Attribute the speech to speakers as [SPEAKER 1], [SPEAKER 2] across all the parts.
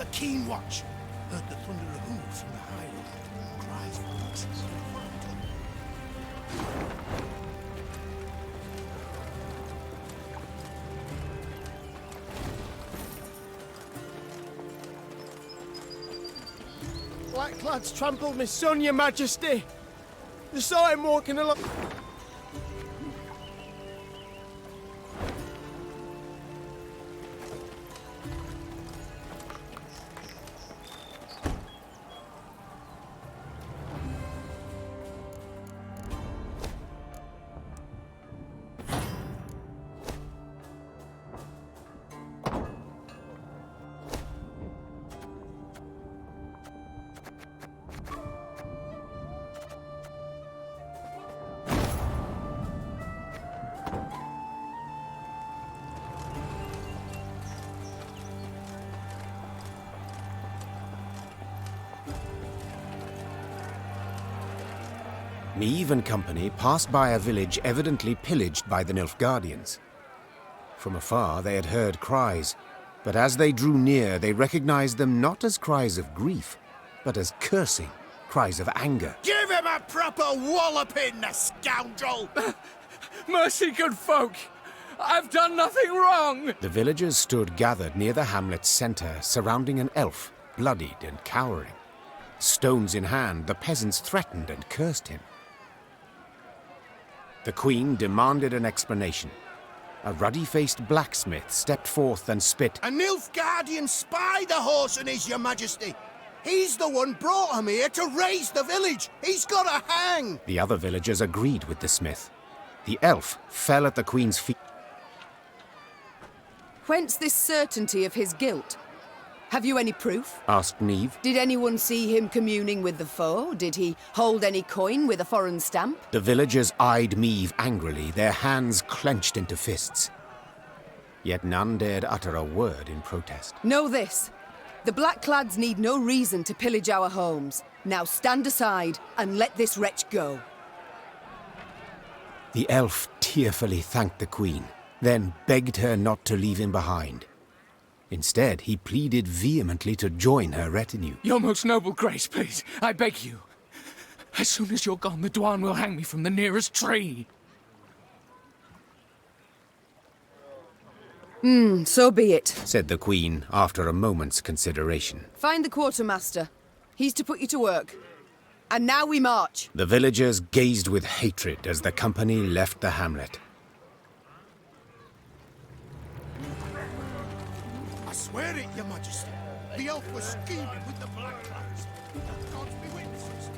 [SPEAKER 1] a keen watch. Heard the thunder of hooves from the high road. Cries for access.
[SPEAKER 2] Black lads trampled my son, your majesty. They saw him walking along.
[SPEAKER 3] Niamh and company passed by a village evidently pillaged by the Nilfgaardians. From afar they had heard cries, but as they drew near they recognized them not as cries of grief, but as cursing, cries of anger.
[SPEAKER 1] Give him a proper walloping, the scoundrel!
[SPEAKER 2] Mercy, good folk! I've done nothing wrong!
[SPEAKER 3] The villagers stood gathered near the hamlet's center, surrounding an elf, bloodied and cowering. Stones in hand, the peasants threatened and cursed him. The queen demanded an explanation. A ruddy-faced blacksmith stepped forth and spit.
[SPEAKER 1] A Nilfgaardian spy the whoreson is, your majesty. He's the one brought him here to raise the village. He's got to hang.
[SPEAKER 3] The other villagers agreed with the smith. The elf fell at the queen's feet.
[SPEAKER 4] Whence this certainty of his guilt? Have you any proof?
[SPEAKER 3] Asked Niamh.
[SPEAKER 4] Did anyone see him communing with the foe? Did he hold any coin with a foreign stamp?
[SPEAKER 3] The villagers eyed Niamh angrily, their hands clenched into fists. Yet none dared utter a word in protest.
[SPEAKER 4] Know this. The Blackclads need no reason to pillage our homes. Now stand aside and let this wretch go.
[SPEAKER 3] The elf tearfully thanked the queen, then begged her not to leave him behind. Instead, he pleaded vehemently to join her retinue.
[SPEAKER 2] Your most noble grace, please, I beg you. As soon as you're gone, the Dwan will hang me from the nearest tree.
[SPEAKER 4] So be it.
[SPEAKER 3] Said the queen after a moment's consideration.
[SPEAKER 4] Find the quartermaster. He's to put you to work. And now we march.
[SPEAKER 3] The villagers gazed with hatred as the company left the hamlet.
[SPEAKER 1] I swear it, your majesty. The elf was scheming with the Blackclads. The gods be witnesses.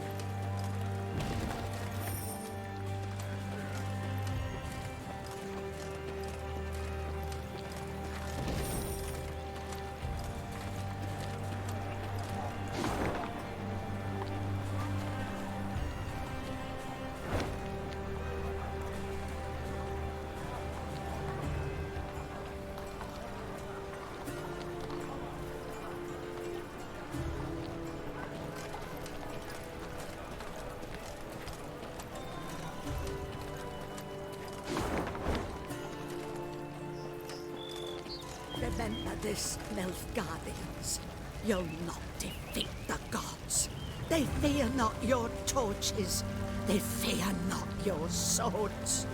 [SPEAKER 5] Remember this, Nilfgaardians. You'll not defeat the gods. They fear not your torches. They fear not your swords.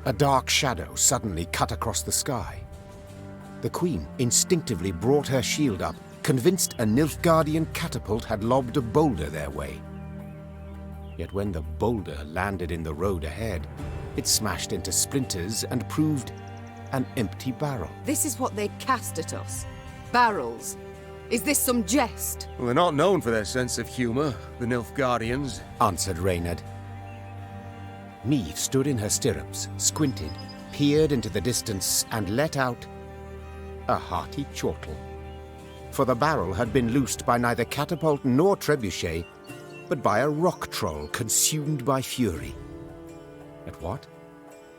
[SPEAKER 3] A dark shadow suddenly cut across the sky. The queen instinctively brought her shield up, convinced a Nilfgaardian catapult had lobbed a boulder their way. Yet when the boulder landed in the road ahead, it smashed into splinters and proved an empty barrel.
[SPEAKER 4] This is what they cast at us. Barrels. Is this some jest?
[SPEAKER 6] Well, they're not known for their sense of humor, the Nilfgaardians.
[SPEAKER 3] Answered Reynard. Niamh stood in her stirrups, squinted, peered into the distance, and let out a hearty chortle. For the barrel had been loosed by neither catapult nor trebuchet, but by a rock troll consumed by fury. At what?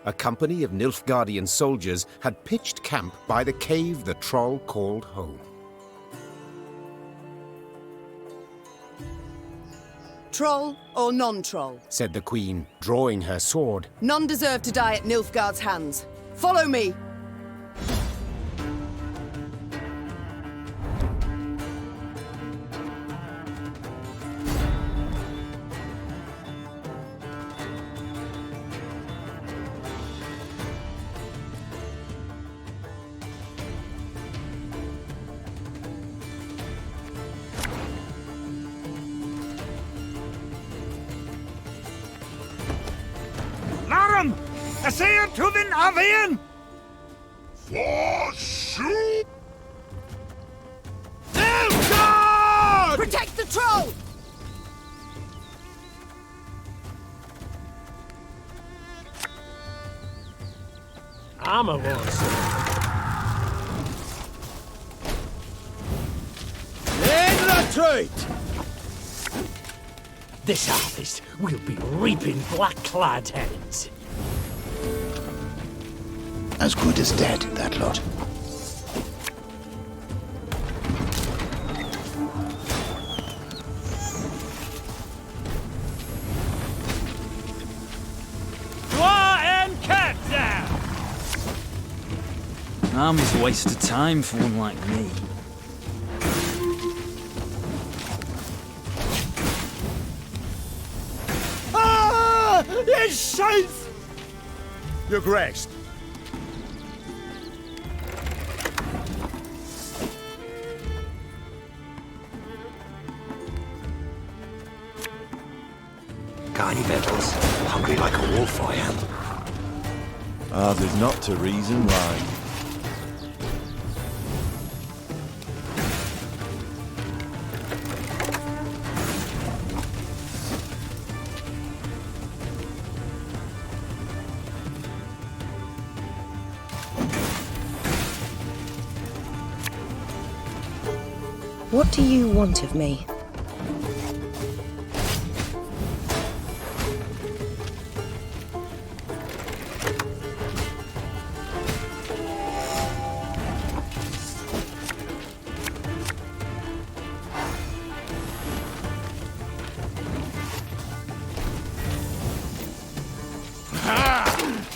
[SPEAKER 3] A company of Nilfgaardian soldiers had pitched camp by the cave the troll called home.
[SPEAKER 4] Troll or non-troll?
[SPEAKER 3] Said the queen, drawing her sword.
[SPEAKER 4] None deserve to die at Nilfgaard's hands. Follow me!
[SPEAKER 7] Larum! Essayant to den Avian!
[SPEAKER 1] Forsooth!
[SPEAKER 4] Protect the troll!
[SPEAKER 7] I'm a lost.
[SPEAKER 1] In retreat!
[SPEAKER 7] This harvest will be reaping black-clad heads.
[SPEAKER 1] As good as dead, that lot.
[SPEAKER 7] Dwa and cat down!
[SPEAKER 8] Army's a waste of time for one like me.
[SPEAKER 7] Ah! It's safe!
[SPEAKER 6] Your Grace.
[SPEAKER 1] Got any victuals? Hungry like a wolf, I am.
[SPEAKER 9] Ours is not to reason why.
[SPEAKER 10] What do you want of me?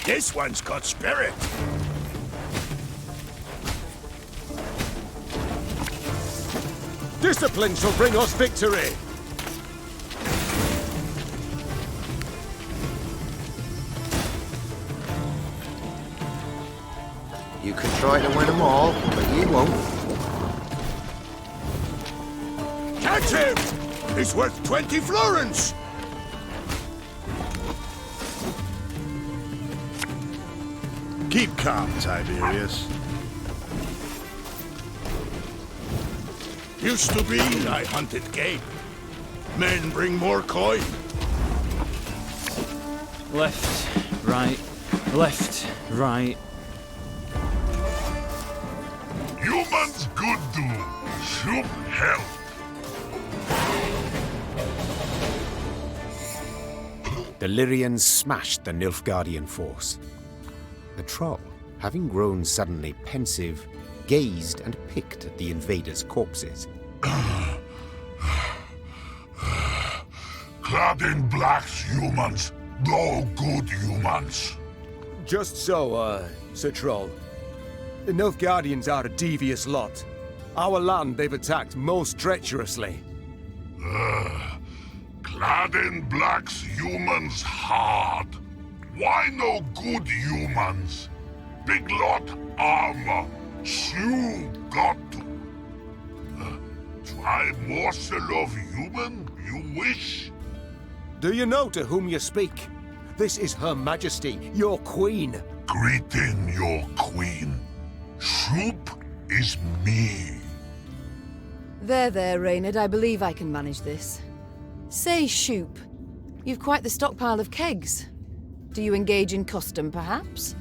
[SPEAKER 1] This one's got spirit.
[SPEAKER 6] Discipline shall bring us victory!
[SPEAKER 1] You can try to win them all, but you won't. Catch him! He's worth 20 florins!
[SPEAKER 9] Keep calm, Tiberius.
[SPEAKER 1] Used to be I hunted game. Men bring more coin.
[SPEAKER 8] Left, right, left, right.
[SPEAKER 1] Humans good do. Should help.
[SPEAKER 3] The Lyrians smashed the Nilfgaardian force. The troll, having grown suddenly pensive, gazed and picked at the invaders' corpses.
[SPEAKER 1] Clad in blacks humans, no good humans.
[SPEAKER 6] Just so, Sir Troll. The Nilfgaardians are a devious lot. Our land they've attacked most treacherously.
[SPEAKER 1] Clad in blacks humans hard. Why no good humans? Big lot armor. Shoe got to. Try morsel of human, you wish?
[SPEAKER 6] Do you know to whom you speak? This is Her Majesty, your queen.
[SPEAKER 1] Greeting your queen. Soup is me.
[SPEAKER 4] There, Reynard. I believe I can manage this. Say, Shoop, you've quite the stockpile of kegs. Do you engage in custom, perhaps?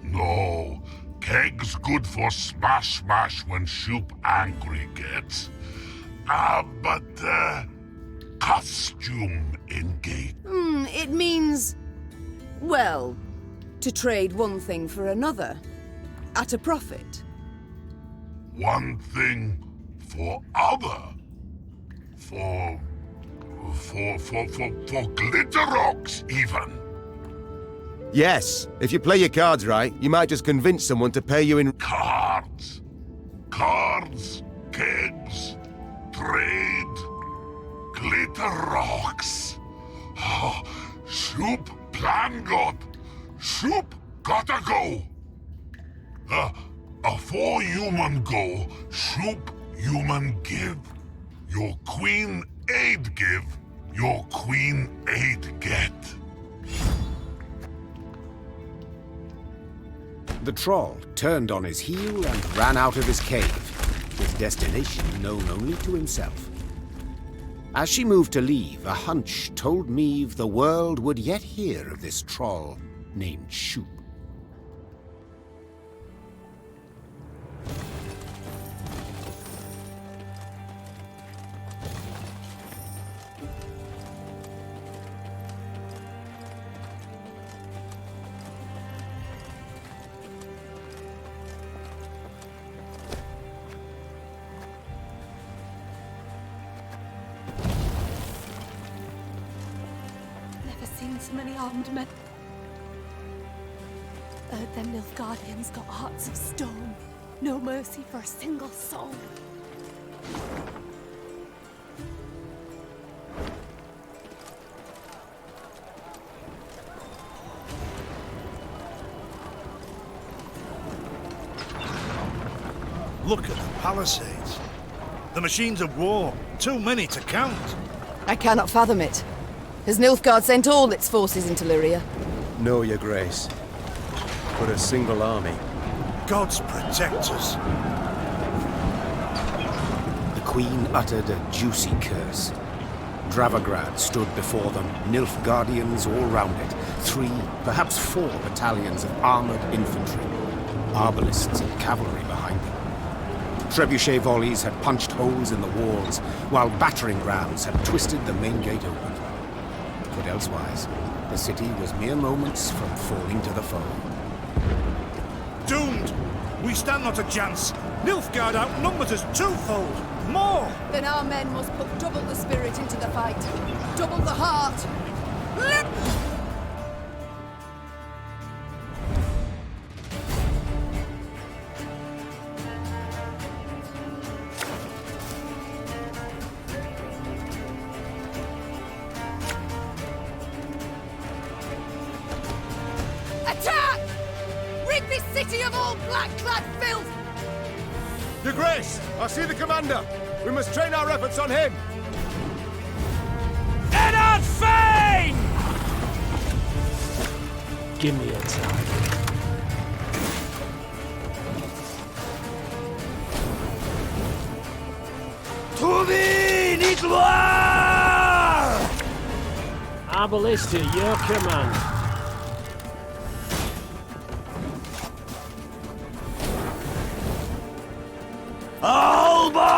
[SPEAKER 1] No. Kegs good for smash when Shoop angry gets. But
[SPEAKER 11] costume engage?
[SPEAKER 4] It means... well, to trade one thing for another. At a profit.
[SPEAKER 11] One thing for other. For glitter rocks, even.
[SPEAKER 6] Yes, if you play your cards right, you might just convince someone to pay you in
[SPEAKER 11] Cards. Cards, kegs, trade, glitter rocks. Oh, Shoop plan god. Shoop gotta go. Afore human go, Shoop human give. Your queen aid give, your queen aid get.
[SPEAKER 3] The troll turned on his heel and ran out of his cave, his destination known only to himself. As she moved to leave, a hunch told Meve the world would yet hear of this troll named Shoop.
[SPEAKER 12] So many armed men. Them Nilfgaardians got hearts of stone. No mercy for a single soul.
[SPEAKER 13] Look at the palisades. The machines of war. Too many to count.
[SPEAKER 4] I cannot fathom it. Has Nilfgaard sent all its forces into Lyria?
[SPEAKER 6] No, your grace. But a single army.
[SPEAKER 13] Gods protect us.
[SPEAKER 3] The queen uttered a juicy curse. Dravagrad stood before them, Nilfgaardians all round it, 3, perhaps 4 battalions of armoured infantry, arbalists and cavalry behind them. Trebuchet volleys had punched holes in the walls, while battering rams had twisted the main gate open. But elsewise, the city was mere moments from falling to the foe.
[SPEAKER 13] Doomed! We stand not a chance! Nilfgaard outnumbers us twofold! More!
[SPEAKER 4] Then our men must put double the spirit into the fight. Double the heart. Lip! Attack! Rid this city of all black-clad filth!
[SPEAKER 6] Your grace, I see the commander. We must train our efforts on him.
[SPEAKER 7] Eddard Fane! Give me a time. To thee, gloire! Arbalist to your command. Alba!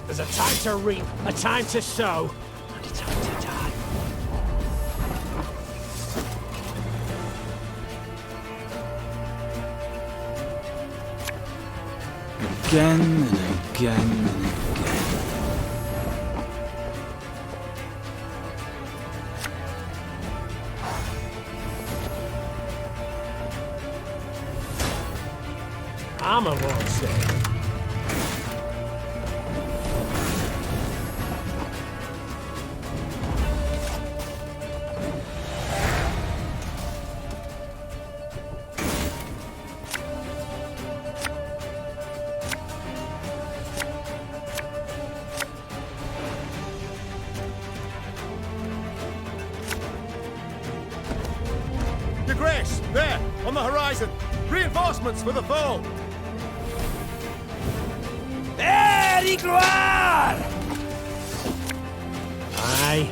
[SPEAKER 7] There's a time to reap, a time to sow, and a time to die.
[SPEAKER 8] Again and again and again.
[SPEAKER 7] Armor won't say.
[SPEAKER 6] Your grace, there, on the horizon. Reinforcements for the foe.
[SPEAKER 7] There, gloire! Aye.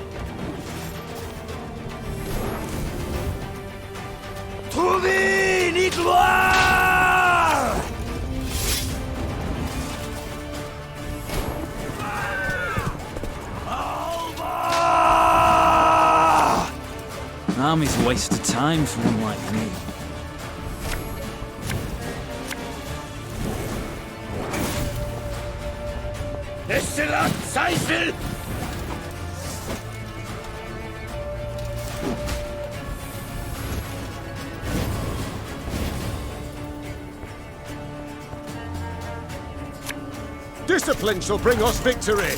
[SPEAKER 7] To thee, gloire!
[SPEAKER 8] army's a waste of time for one like me.
[SPEAKER 6] Discipline shall bring us victory!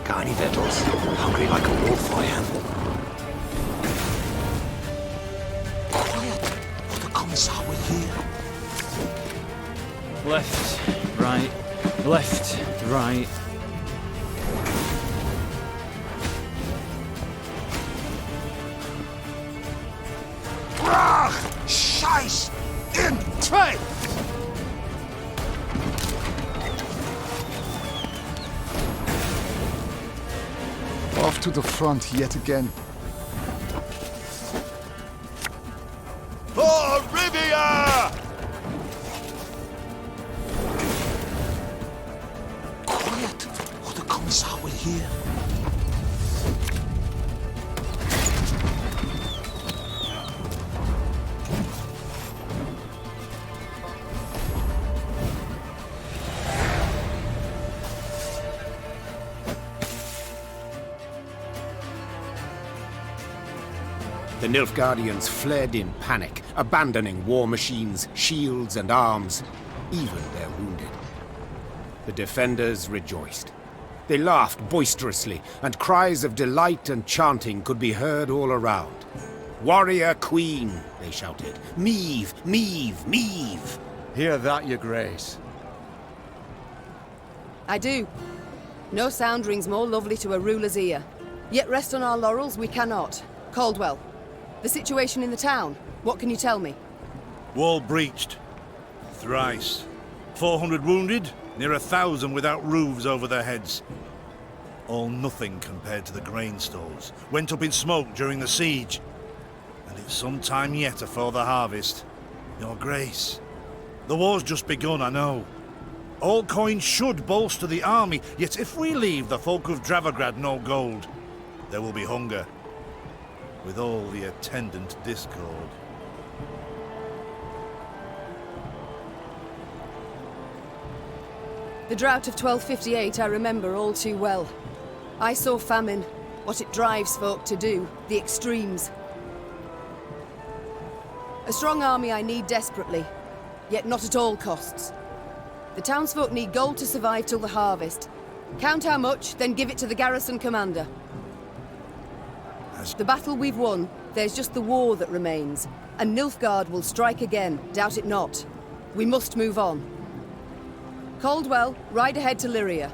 [SPEAKER 3] Got any victuals? Hungry like a wolf, I am. Quiet, or the Commissar will hear.
[SPEAKER 8] Left, right, left, right.
[SPEAKER 1] Brach! Scheiß! In Trade!
[SPEAKER 14] Off to the front yet again.
[SPEAKER 1] For Rivia!
[SPEAKER 3] Quiet, or the Commissar will hear. The Nilfgaardians fled in panic, abandoning war machines, shields and arms, even their wounded. The defenders rejoiced. They laughed boisterously, and cries of delight and chanting could be heard all around. "Warrior Queen," they shouted. "Meve, Meve, Meve!"
[SPEAKER 6] Hear that, your grace.
[SPEAKER 4] I do. No sound rings more lovely to a ruler's ear. Yet rest on our laurels we cannot. Caldwell, the situation in the town, what can you tell me?
[SPEAKER 13] Wall breached. Thrice. 400 wounded, near 1,000 without roofs over their heads. All nothing compared to the grain stores. Went up in smoke during the siege. And it's some time yet afore the harvest. Your Grace. The war's just begun, I know. All coins should bolster the army, yet if we leave the folk of Dravograd no gold, there will be hunger. With all the attendant discord.
[SPEAKER 4] The drought of 1258 I remember all too well. I saw famine, what it drives folk to do, the extremes. A strong army I need desperately, yet not at all costs. The townsfolk need gold to survive till the harvest. Count how much, then give it to the garrison commander. The battle we've won, there's just the war that remains. And Nilfgaard will strike again, doubt it not. We must move on. Caldwell, ride ahead to Lyria.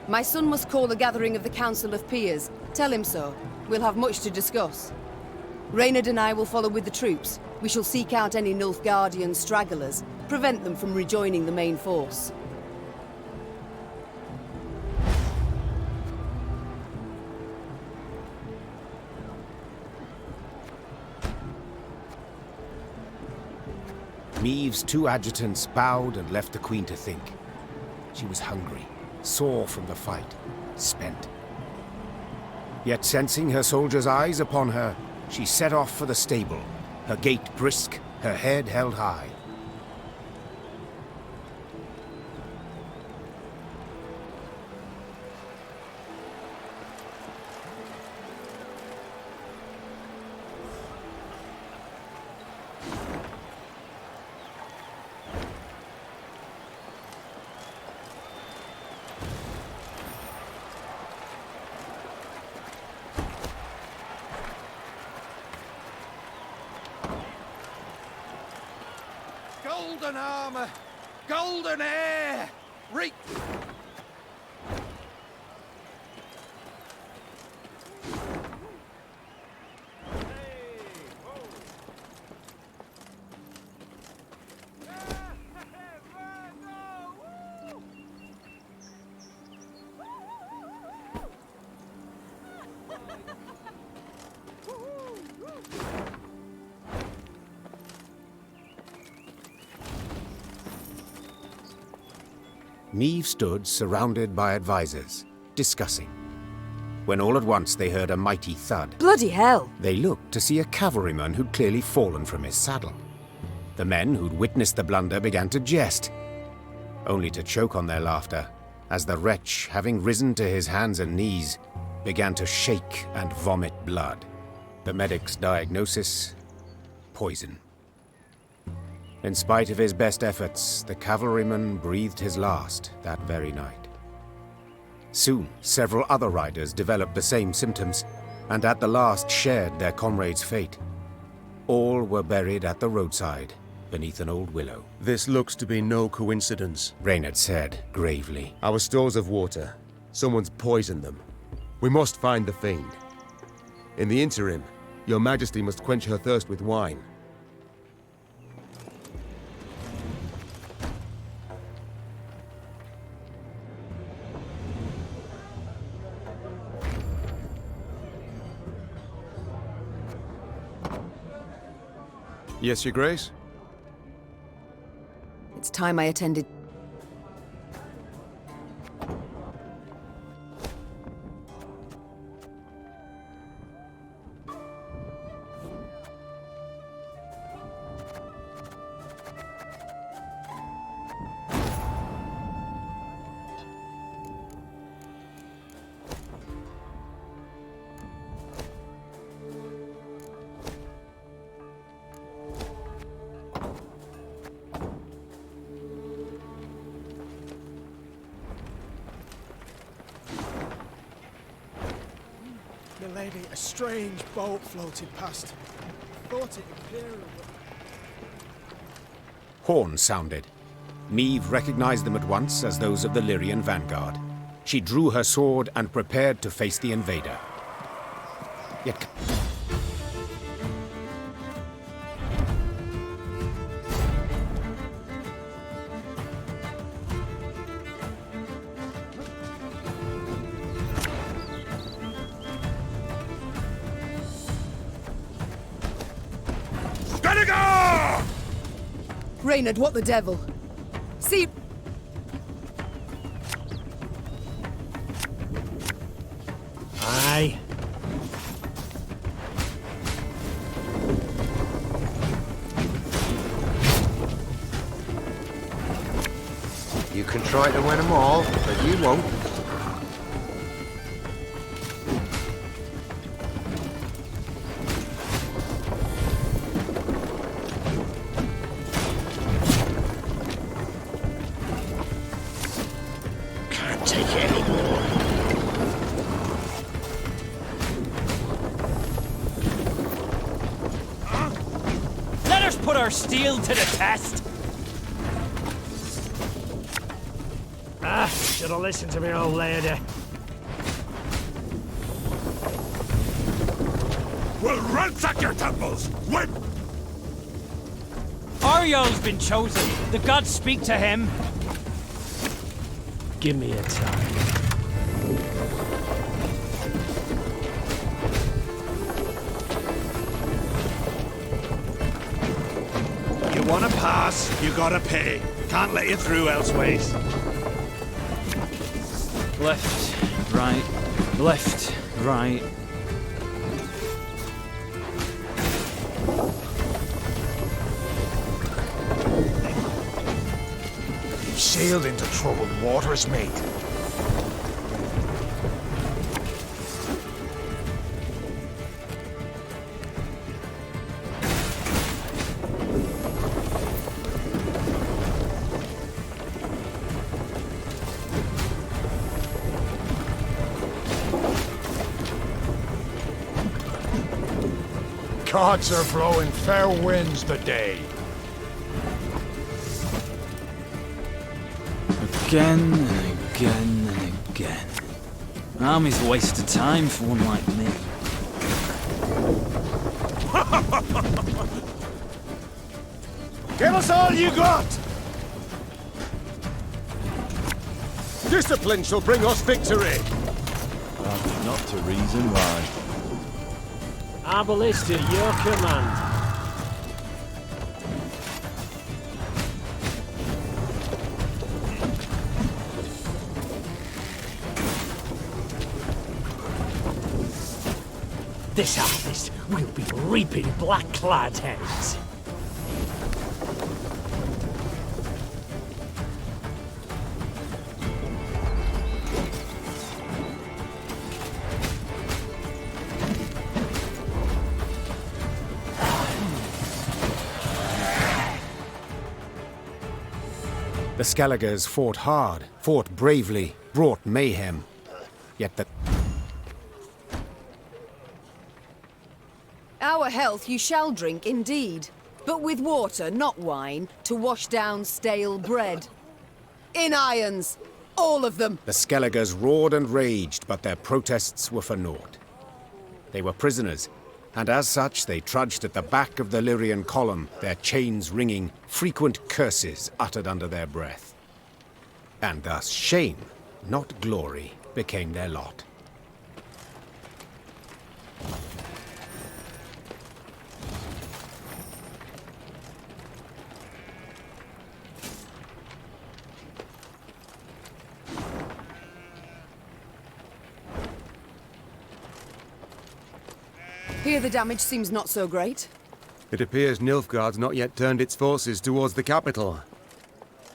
[SPEAKER 4] My son must call a gathering of the Council of Peers. Tell him so. We'll have much to discuss. Reynard and I will follow with the troops. We shall seek out any Nilfgaardian stragglers, prevent them from rejoining the main force.
[SPEAKER 3] Meve's two adjutants bowed and left the Queen to think. She was hungry, sore from the fight, spent. Yet sensing her soldiers' eyes upon her, she set off for the stable, her gait brisk, her head held high.
[SPEAKER 1] Golden armor! Golden air!
[SPEAKER 3] Meve stood surrounded by advisors, discussing. when all at once they heard a mighty thud.
[SPEAKER 4] Bloody hell!
[SPEAKER 3] They looked to see a cavalryman who'd clearly fallen from his saddle. The men who'd witnessed the blunder began to jest, only to choke on their laughter as the wretch, having risen to his hands and knees, began to shake and vomit blood. The medic's diagnosis: poison. In spite of his best efforts, the cavalryman breathed his last that very night. Soon, several other riders developed the same symptoms, and at the last shared their comrades' fate. All were buried at the roadside, beneath an old willow.
[SPEAKER 6] This looks to be no coincidence,
[SPEAKER 3] Reynard said gravely.
[SPEAKER 6] Our stores of water. Someone's poisoned them. We must find the fiend. In the interim, your Majesty must quench her thirst with wine. Yes, Your Grace?
[SPEAKER 4] It's time I attended.
[SPEAKER 15] Milady, a strange boat floated past. Thought it imperial.
[SPEAKER 3] Horns sounded. Neve recognized them at once as those of the Lyrian vanguard. She drew her sword and prepared to face the invader. Yet...
[SPEAKER 4] Reynard, what the devil? See...
[SPEAKER 7] Aye.
[SPEAKER 16] You can try to win them all, but you won't.
[SPEAKER 8] Our steel to the test.
[SPEAKER 7] Should have listened to me old lady.
[SPEAKER 11] We'll ransack your temples! Whip!
[SPEAKER 8] Ario's been chosen. The gods speak to him.
[SPEAKER 7] Give me a time.
[SPEAKER 13] Want to pass, you gotta pay. Can't let you through elseways.
[SPEAKER 8] Left, right, left, right.
[SPEAKER 1] You've sailed into troubled waters, mate.
[SPEAKER 14] Gods are blowing fair winds today.
[SPEAKER 8] Again and again and again. Army's a waste of time for one like me.
[SPEAKER 6] Give us all you got! Discipline shall bring us victory!
[SPEAKER 9] There's not to reason why.
[SPEAKER 7] Our ballista, your command. This harvest, we'll be reaping black-clad heads.
[SPEAKER 3] The Skelligers fought hard, fought bravely, brought mayhem. Yet the...
[SPEAKER 4] Our health you shall drink, indeed. But with water, not wine, to wash down stale bread. In irons! All of them!
[SPEAKER 3] The Skelligers roared and raged, but their protests were for naught. They were prisoners, and as such they trudged at the back of the Lyrian column, their chains ringing, frequent curses uttered under their breath. And thus shame, not glory, became their lot.
[SPEAKER 4] Here the damage seems not so great.
[SPEAKER 6] It appears Nilfgaard's not yet turned its forces towards the capital.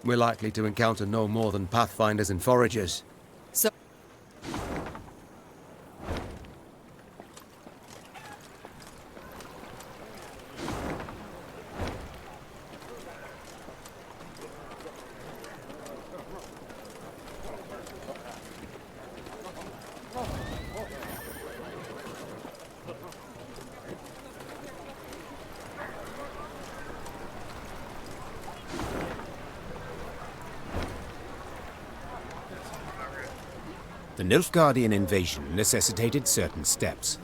[SPEAKER 6] We're likely to encounter no more than pathfinders and foragers.
[SPEAKER 4] So...
[SPEAKER 3] The Nilfgaardian invasion necessitated certain steps.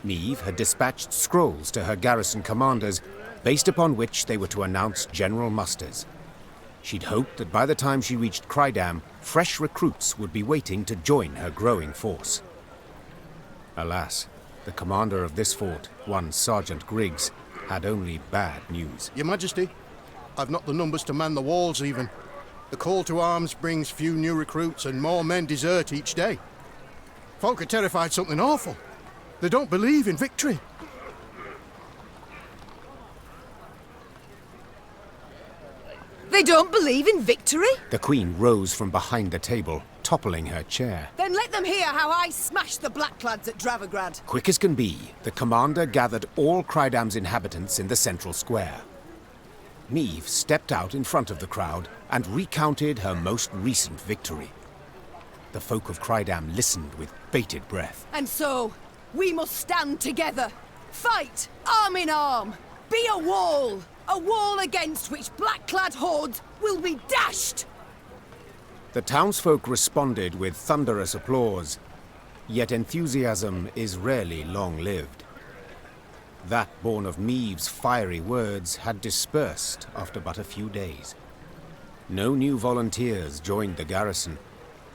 [SPEAKER 3] Niamh had dispatched scrolls to her garrison commanders, based upon which they were to announce general musters. She'd hoped that by the time she reached Crydam, fresh recruits would be waiting to join her growing force. Alas, the commander of this fort, one Sergeant Griggs, had only bad news.
[SPEAKER 1] Your Majesty, I've not the numbers to man the walls even. The call to arms brings few new recruits and more men desert each day. Folk are terrified something awful. They don't believe in victory.
[SPEAKER 4] They don't believe in victory?
[SPEAKER 3] The Queen rose from behind the table, toppling her chair.
[SPEAKER 4] Then let them hear how I smashed the Blackclads at Dravograd.
[SPEAKER 3] Quick as can be, the commander gathered all Crydam's inhabitants in the central square. Niamh stepped out in front of the crowd and recounted her most recent victory. The folk of Crydam listened with bated breath.
[SPEAKER 4] And so, we must stand together. Fight, arm in arm. Be a wall against which black-clad hordes will be dashed.
[SPEAKER 3] The townsfolk responded with thunderous applause, yet enthusiasm is rarely long-lived. That born of Niamh's fiery words had dispersed after but a few days. No new volunteers joined the garrison,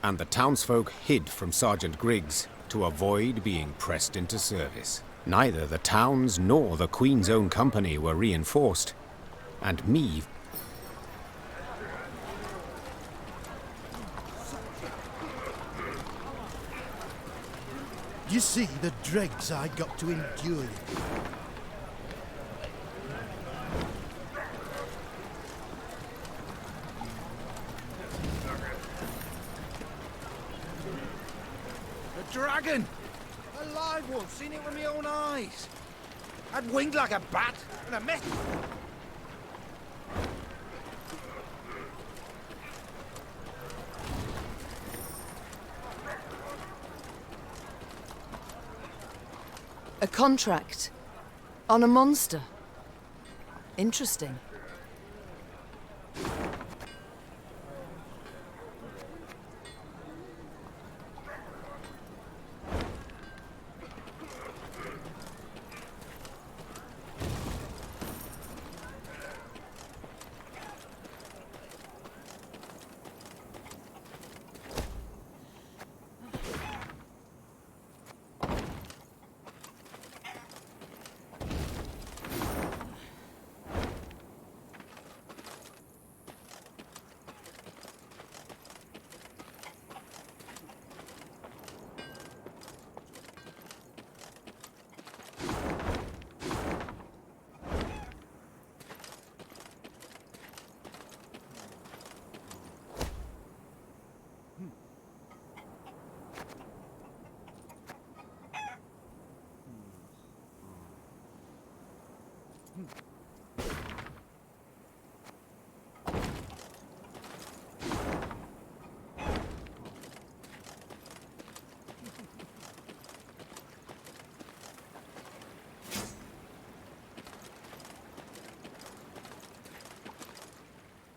[SPEAKER 3] and the townsfolk hid from Sergeant Griggs to avoid being pressed into service. Neither the town's nor the Queen's own company were reinforced, and Niamh...
[SPEAKER 1] You see the dregs I got to endure.
[SPEAKER 17] A dragon! A live one, seen it with my own eyes. Had winged like a bat, and a mess.
[SPEAKER 4] A contract on a monster. Interesting.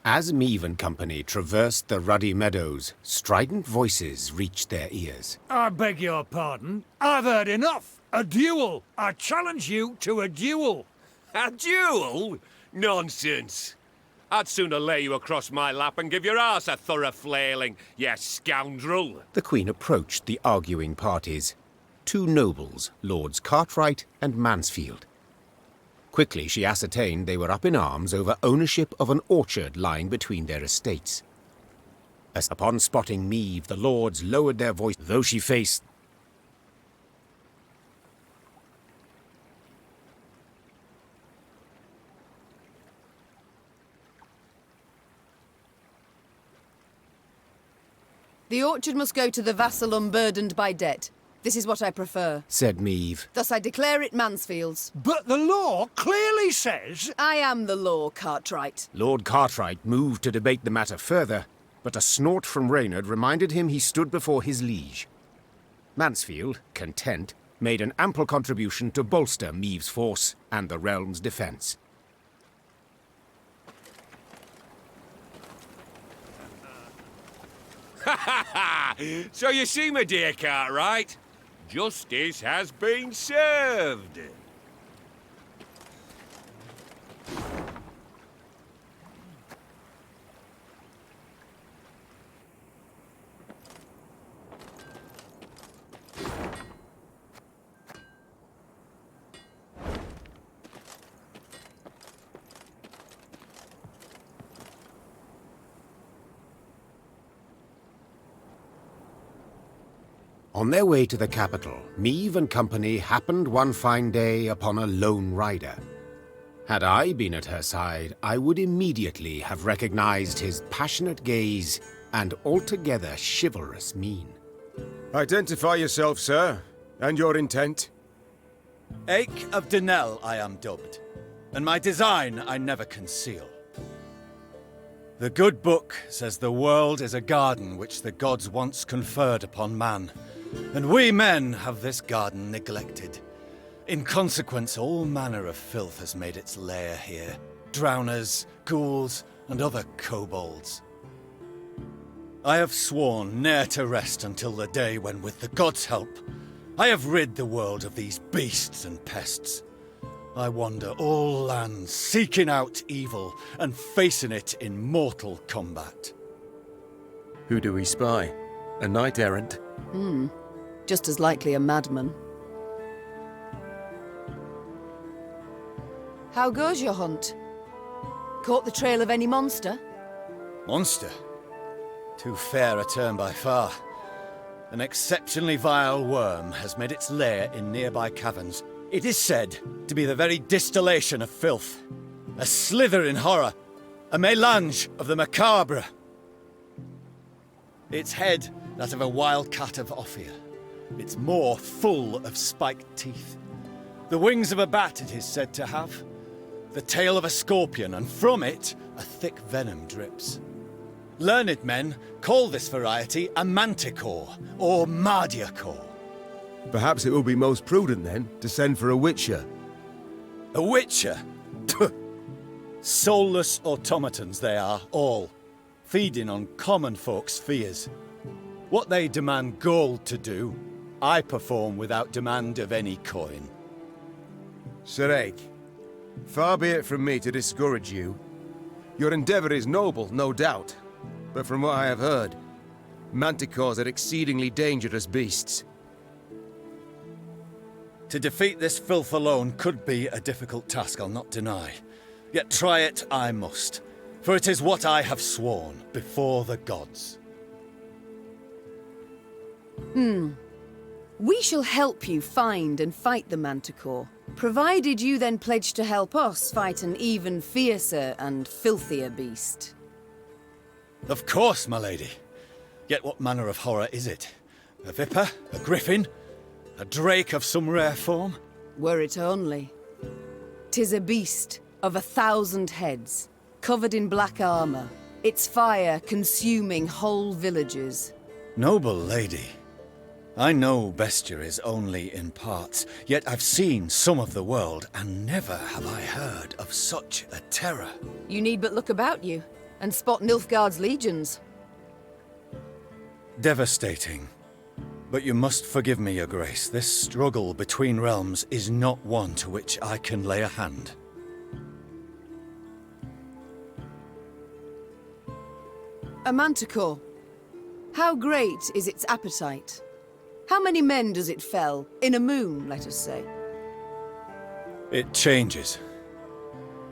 [SPEAKER 3] As Meave and company traversed the ruddy meadows, strident voices reached their ears.
[SPEAKER 14] I beg your pardon. I've heard enough. A duel. I challenge you to a duel.
[SPEAKER 18] A duel? Nonsense. I'd sooner lay you across my lap and give your arse a thorough flailing, you scoundrel.
[SPEAKER 3] The Queen approached the arguing parties. Two nobles, Lords Cartwright and Mansfield. Quickly she ascertained they were up in arms over ownership of an orchard lying between their estates. As upon spotting Meave, the lords lowered their voice, though she faced
[SPEAKER 4] The orchard must go to the vassal unburdened by debt. This is what I prefer,
[SPEAKER 3] said Meave.
[SPEAKER 4] Thus I declare it Mansfield's.
[SPEAKER 14] But the law clearly says...
[SPEAKER 4] I am the law, Cartwright.
[SPEAKER 3] Lord Cartwright moved to debate the matter further, but a snort from Reynard reminded him he stood before his liege. Mansfield, content, made an ample contribution to bolster Meave's force and the realm's defence.
[SPEAKER 18] Ha ha ha! So you see, my dear Cartwright, justice has been served.
[SPEAKER 3] On their way to the capital, Meave and company happened one fine day upon a lone rider. Had I been at her side, I would immediately have recognized his passionate gaze and altogether chivalrous mien.
[SPEAKER 6] Identify yourself, sir, and your intent.
[SPEAKER 19] Ake of Denell I am dubbed, and my design I never conceal. The good book says the world is a garden which the gods once conferred upon man, and we men have this garden neglected. In consequence, all manner of filth has made its lair here. Drowners, ghouls, and other kobolds. I have sworn ne'er to rest until the day when, with the gods' help, I have rid the world of these beasts and pests. I wander all lands, seeking out evil and facing it in mortal combat.
[SPEAKER 20] Who do we spy? A knight-errant?
[SPEAKER 4] Just as likely a madman. How goes your hunt? Caught the trail of any monster?
[SPEAKER 19] Monster? Too fair a term by far. An exceptionally vile worm has made its lair in nearby caverns. It is said to be the very distillation of filth. A slither in horror. A mélange of the macabre. Its head, that of a wild cat of Ophir. Its maw full of spiked teeth. The wings of a bat it is said to have. The tail of a scorpion, and from it a thick venom drips. Learned men call this variety a manticore, or mardiacore.
[SPEAKER 6] Perhaps it will be most prudent, then, to send for a witcher.
[SPEAKER 19] A witcher? Soulless automatons they are, all, feeding on common folk's fears. What they demand gold to do, I perform without demand of any coin.
[SPEAKER 6] Sir Ake, far be it from me to discourage you. Your endeavour is noble, no doubt, but from what I have heard, manticores are exceedingly dangerous beasts.
[SPEAKER 19] To defeat this filth alone could be a difficult task, I'll not deny. Yet try it I must, for it is what I have sworn before the gods.
[SPEAKER 4] We shall help you find and fight the Manticore, provided you then pledge to help us fight an even fiercer and filthier beast.
[SPEAKER 19] Of course, my lady. Yet what manner of horror is it? A viper? A griffin? A drake of some rare form?
[SPEAKER 4] Were it only. 'Tis a beast of 1,000 heads, covered in black armor, its fire consuming whole villages.
[SPEAKER 19] Noble lady, I know bestiary is only in parts, yet I've seen some of the world, and never have I heard of such a terror.
[SPEAKER 4] You need but look about you, and spot Nilfgaard's legions.
[SPEAKER 19] Devastating. But you must forgive me, Your Grace. This struggle between realms is not one to which I can lay a hand.
[SPEAKER 4] A manticore. How great is its appetite? How many men does it fell? In a moon, let us say.
[SPEAKER 19] It changes.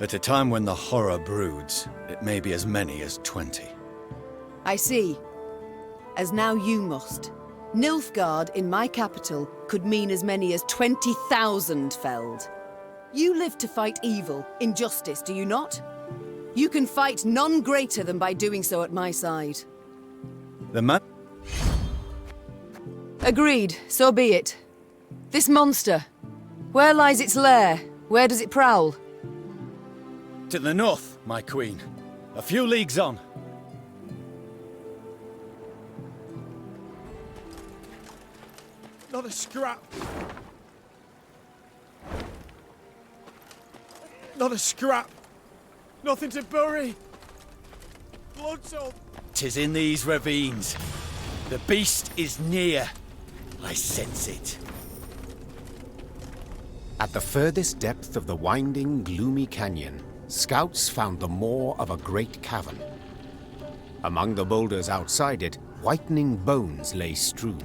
[SPEAKER 19] At a time when the horror broods, it may be as many as 20.
[SPEAKER 4] I see. As now you must. Nilfgaard in my capital could mean as many as 20,000 felled. You live to fight evil, injustice, do you not? You can fight none greater than by doing so at my side.
[SPEAKER 19] The man...
[SPEAKER 4] Agreed, so be it. This monster, where lies its lair? Where does it prowl?
[SPEAKER 19] To the north, my queen. A few leagues on.
[SPEAKER 15] Not a scrap. Not a scrap. Nothing to bury. Blood's all...
[SPEAKER 19] 'Tis in these ravines. The beast is near. I sense it.
[SPEAKER 3] At the furthest depth of the winding, gloomy canyon, scouts found the maw of a great cavern. Among the boulders outside it, whitening bones lay strewn.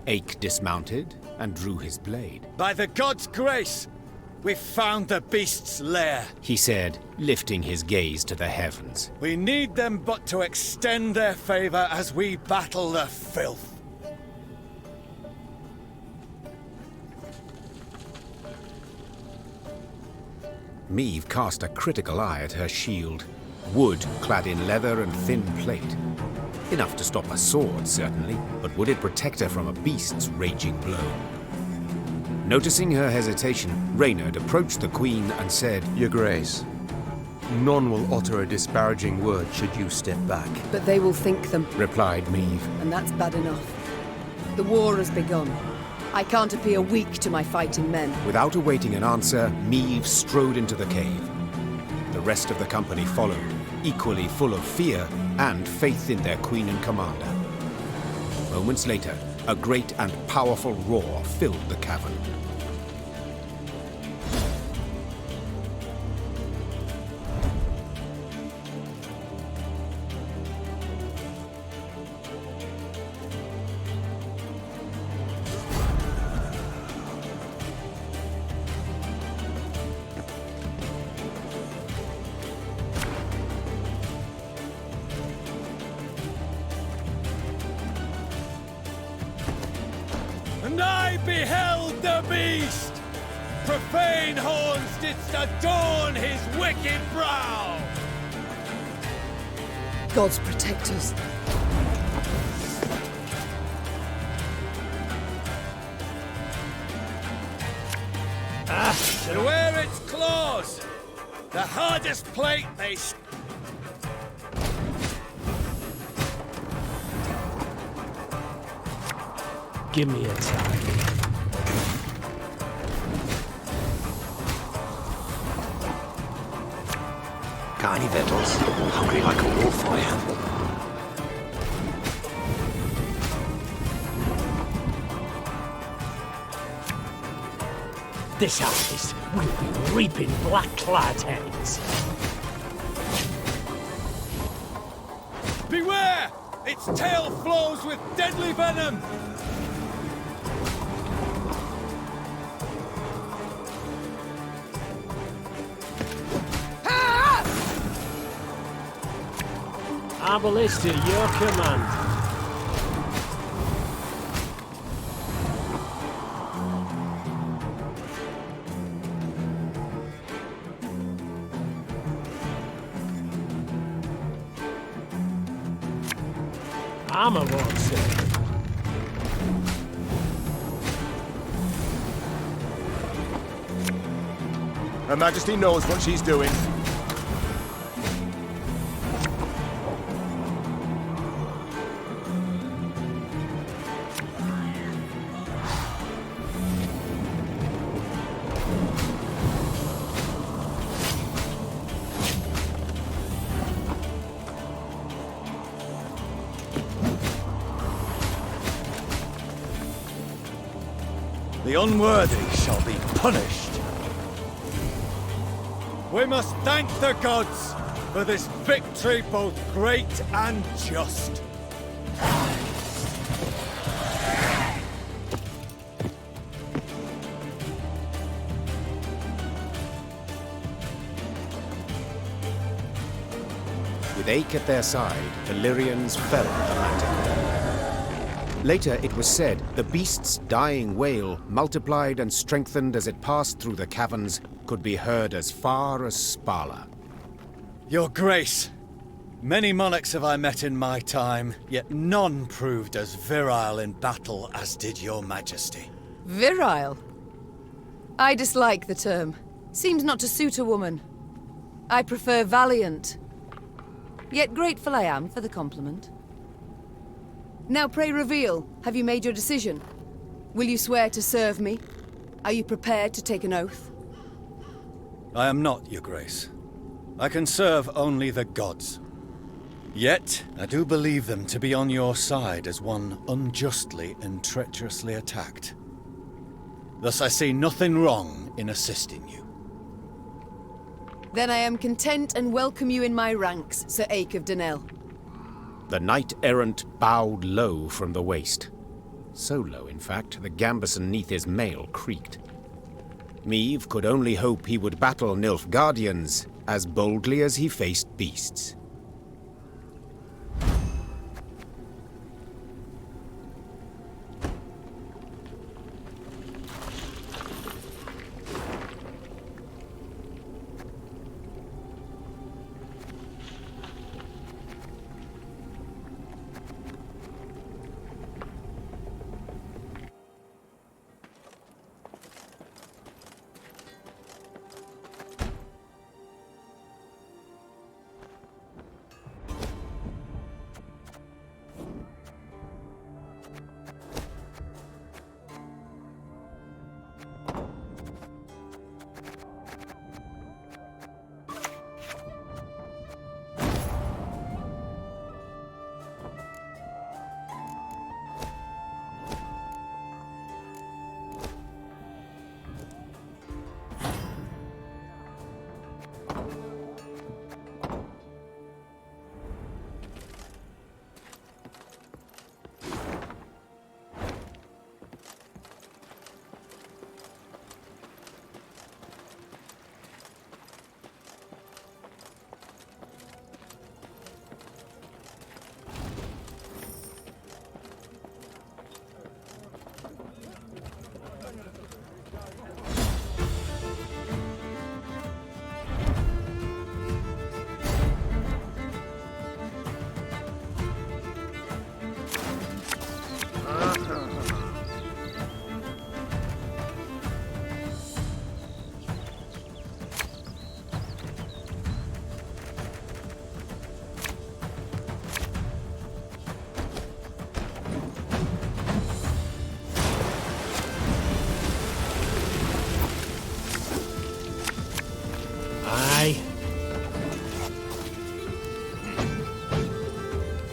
[SPEAKER 3] Ache dismounted and drew his blade.
[SPEAKER 19] By the god's grace, we've found the beast's lair,
[SPEAKER 3] he said, lifting his gaze to the heavens.
[SPEAKER 19] We need them but to extend their favor as we battle the filth.
[SPEAKER 3] Meve cast a critical eye at her shield. Wood clad in leather and thin plate. Enough to stop a sword, certainly, but would it protect her from a beast's raging blow? Noticing her hesitation, Reynard approached the Queen and said,
[SPEAKER 20] Your Grace, none will utter a disparaging word should you step back.
[SPEAKER 4] But they will think them,
[SPEAKER 3] replied Meve.
[SPEAKER 4] And that's bad enough. The war has begun. I can't appear weak to my fighting men.
[SPEAKER 3] Without awaiting an answer, Meve strode into the cave. The rest of the company followed, equally full of fear and faith in their queen and commander. Moments later, a great and powerful roar filled the cavern.
[SPEAKER 19] And I beheld the beast! Profane horns didst adorn his wicked brow!
[SPEAKER 4] Gods protect us.
[SPEAKER 19] Beware its claws! The hardest plate they...
[SPEAKER 7] Give me a target.
[SPEAKER 21] Got any victuals? Hungry like a wolf, I am.
[SPEAKER 7] This harvest will be reaping black-clad heads.
[SPEAKER 19] Beware! Its tail flows with deadly venom!
[SPEAKER 7] Armor is to your command. Armor won't save.
[SPEAKER 6] Her Majesty knows what she's doing.
[SPEAKER 19] The unworthy shall be punished. We must thank the gods for this victory both great and just.
[SPEAKER 3] With Ache at their side, the Lyrians fell the Manticore. Later, it was said, the beast's dying wail, multiplied and strengthened as it passed through the caverns, could be heard as far as Spala.
[SPEAKER 19] Your Grace, many monarchs have I met in my time, yet none proved as virile in battle as did your Majesty.
[SPEAKER 4] Virile? I dislike the term. Seems not to suit a woman. I prefer valiant. Yet grateful I am for the compliment. Now pray reveal, have you made your decision? Will you swear to serve me? Are you prepared to take an oath?
[SPEAKER 19] I am not, Your Grace. I can serve only the gods. Yet, I do believe them to be on your side as one unjustly and treacherously attacked. Thus I see nothing wrong in assisting you.
[SPEAKER 4] Then I am content and welcome you in my ranks, Sir Ache of Donnell.
[SPEAKER 3] The knight-errant bowed low from the waist. So low, in fact, the gambeson neath his mail creaked. Meave could only hope he would battle Nilfgaardians as boldly as he faced beasts.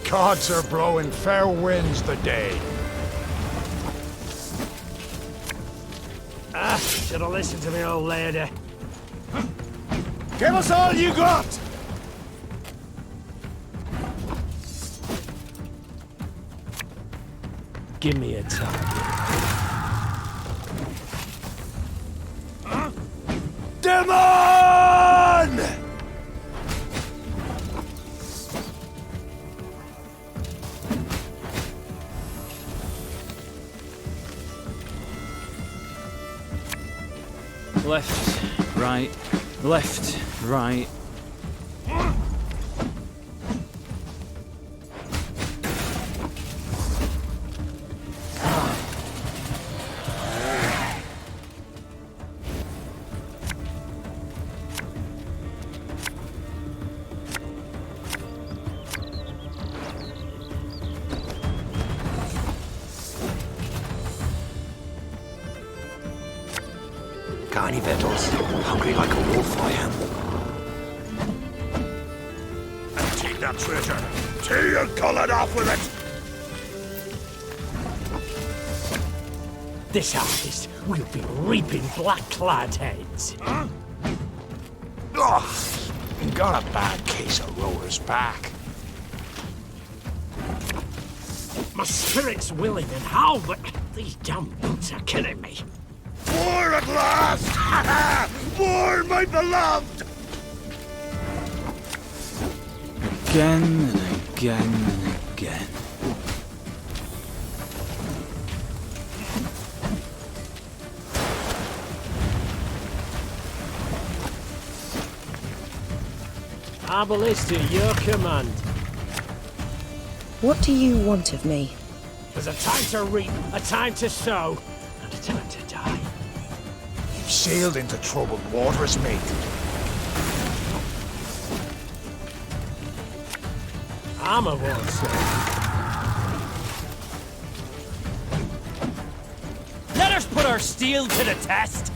[SPEAKER 14] Gods are blowing fair winds the day.
[SPEAKER 7] Should have listened to me old lady.
[SPEAKER 14] Give us all you got!
[SPEAKER 7] Give me a target.
[SPEAKER 14] Demon!
[SPEAKER 8] Left, right, left, right.
[SPEAKER 21] Got any victuals? Hungry like a wolf I am.
[SPEAKER 13] And take that treasure till you're collared off with it!
[SPEAKER 7] This harvest, we'll be reaping black-clad heads.
[SPEAKER 17] Huh? Oh, you got a bad case of rower's back.
[SPEAKER 7] My spirit's willing and how, but these damn boots are killing me.
[SPEAKER 13] War at last! War, my beloved!
[SPEAKER 8] Again and again and again.
[SPEAKER 7] Abel is to your command.
[SPEAKER 10] What do you want of me?
[SPEAKER 7] There's a time to reap, a time to sow, and a time to die.
[SPEAKER 17] You've sailed into troubled waters, mate.
[SPEAKER 7] I'm a war slave. Let us put our steel to the test.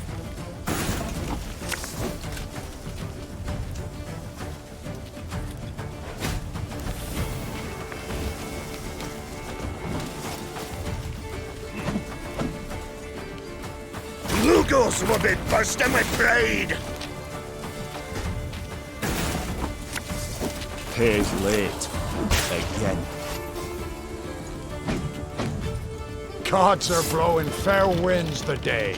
[SPEAKER 13] Lugos will be bursting with pride!
[SPEAKER 9] Pays late. Again.
[SPEAKER 17] Gods are blowing fair winds today.